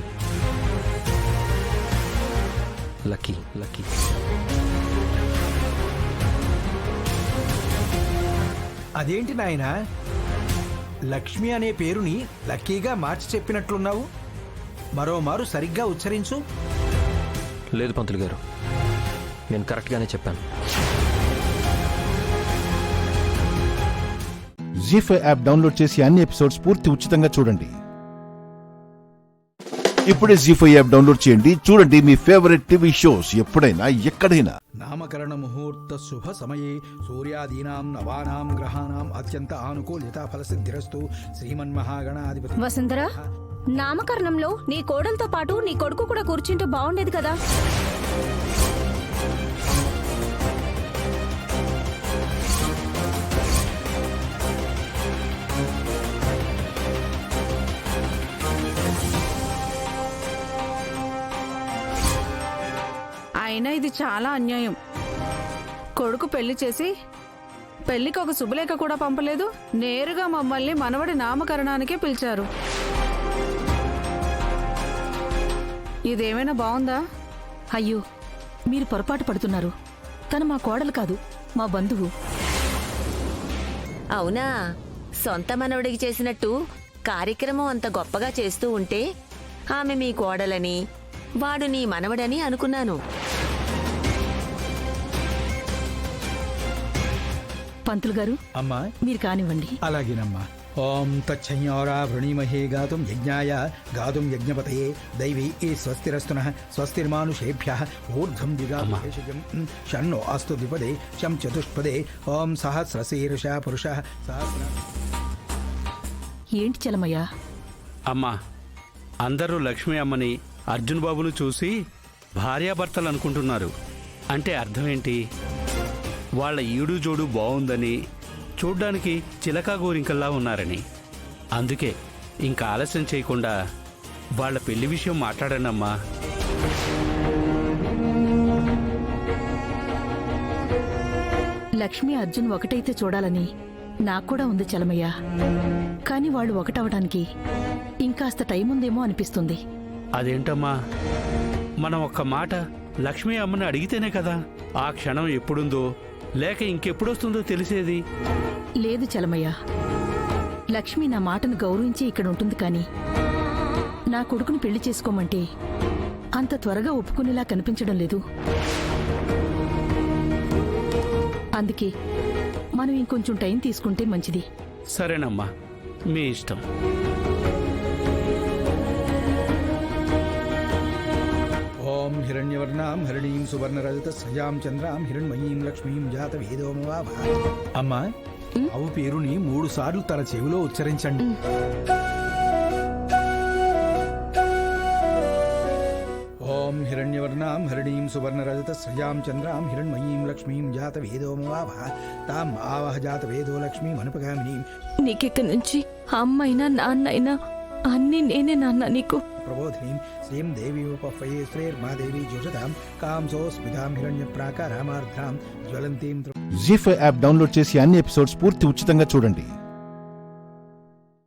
lucky lucky అదేంటి నాయనా, లక్ష్మి అనే పేరుని లక్కీగా మార్చి చెప్పినట్లున్నావు? మరోమారు సరిగ్గా ఉచ్చరించు. లేదు పంతులు గారు, నేను కరెక్ట్గానే చెప్పాను. జీ5 యాప్ డౌన్లోడ్ చేసి అన్ని ఎపిసోడ్స్ పూర్తి ఉచితంగా చూడండి. ఇప్పుడే జీ5 యాప్ డౌన్లోడ్ చేయండి. చూడండి మీ ఫేవరెట్ టీవీ షోస్ ఎప్పుడైనా ఎక్కడైనా. నామకరణ ముహూర్త శుభ సమయే సూర్యాదీనాం నవానాం గ్రహాణాం అత్యంత ఆనుకూల్యత ఫలసిద్ధిరస్తు శ్రీమన్మహాగణాధిపతి. వసుంధర, నామకరణంలో నీ కోడలతో పాటు నీ కొడుకు కూడా కూర్చుంటే బాగుండేది కదా. అయినా ఇది చాలా అన్యాయం. కొడుకు పెళ్లి చేసి పెళ్లికి ఒక శుభలేఖ కూడా పంపలేదు. నేరుగా మమ్మల్ని మనవడి నామకరణానికే పిలిచారు. ఇదేమైనా బాగుందా? అయ్యో, మీరు పొరపాటు పడుతున్నారు. తను మా కోడలు కాదు, మా బంధువు. అవునా? సొంత మనవడికి చేసినట్టు కార్యక్రమం అంత గొప్పగా చేస్తూ ఉంటే ఆమె మీ కోడలని, వాడు నీ మనవడని అనుకున్నాను. పంతులు గారు, అమ్మా మీరు కానివ్వండి. అలాగేనమ్మా. ఓం తచ్చయ్యోరా వృణీమహే గాతుం యజ్ఞాయ గాతుం యజ్ఞపతయే దైవీ ఈ స్వస్తిరస్తునః స్వస్తిర్మానుషేభ్యః ఊర్ధ్వం దిగాభేషజం షన్నో అస్తు ద్విపదే శం చతుష్పదే ఓం సహస్రశీర్ష పురుషః సహస్ర. ఏంటి చలమయ్య? అమ్మా, అందరూ లక్ష్మీ అమ్మని అర్జున్ బాబును చూసి భార్యాభర్తలు అనుకుంటున్నారు. అంటే అర్థం ఏంటి? వాళ్ళ ఈడు జోడు బాగుందని, చూడ్డానికి చిలకా గోరింకల్లా ఉన్నారని. అందుకే ఇంకా ఆలస్యం చేయకుండా వాళ్ళ పెళ్లి విషయం మాట్లాడండమ్మా. లక్ష్మి అర్జున్ ఒకటైతే చూడాలని నాకు కూడా ఉంది చలమయ్య. కాని వాళ్ళు ఒకటవడానికి ఇంకాస్త టైం ఉందేమో అనిపిస్తుంది. అదేంటమ్మా, మనం ఒక్క మాట లక్ష్మీ అమ్మని అడిగితేనే కదా ఆ క్షణం ఎప్పుడుందో లేక ఇంకెప్పుడొస్తుందో తెలిసేది. లేదు చలమయ్య, లక్ష్మి నా మాటను గౌరవించి ఇక్కడ ఉంటుంది. కానీ నా కొడుకుని పెళ్లి చేసుకోమంటే అంత త్వరగా ఒప్పుకునేలా కనిపించడం లేదు. అందుకే మనం ఇంకొంచెం టైం తీసుకుంటే మంచిది. సరేనమ్మా, మీ ఇష్టం. ఓం హిరణ్యవర్ణాం హరిణీం సువర్ణరజత సజాం చంద్రాం హిరణ్మయీం లక్ష్మీం జాత వేదోమవాభ. అమ్మా, ఆవు పేరుని 3 సార్లు తన చెవిలో ఉచ్చరించండి. ఓం హిరణ్యవర్ణాం హరిణీం ప్రబోధినీం సువర్ణరజత శ్రియాం చంద్రాం హిరణ్మయీం లక్ష్మీం జాతవేదోమవావహ తాం ఆవహ జాతవేదో లక్ష్మీం అనుపగామినీం. నీకిక్కడి నుంచి అమ్మైనా నాన్నైనా అన్నీ నేనే నాన్న నీకు. ప్రబోధినీం శ్రీం దేవీముపఫయే శ్రీర్మాదేవీ జోషతాం కాంసోస్మితాం హిరణ్యప్రాకారామార్ద్రాం జ్వలంతీం. జీ5 యాప్ డౌన్లోడ్ చేసి అన్ని ఎపిసోడ్స్ పూర్తి ఉచితంగా చూడండి.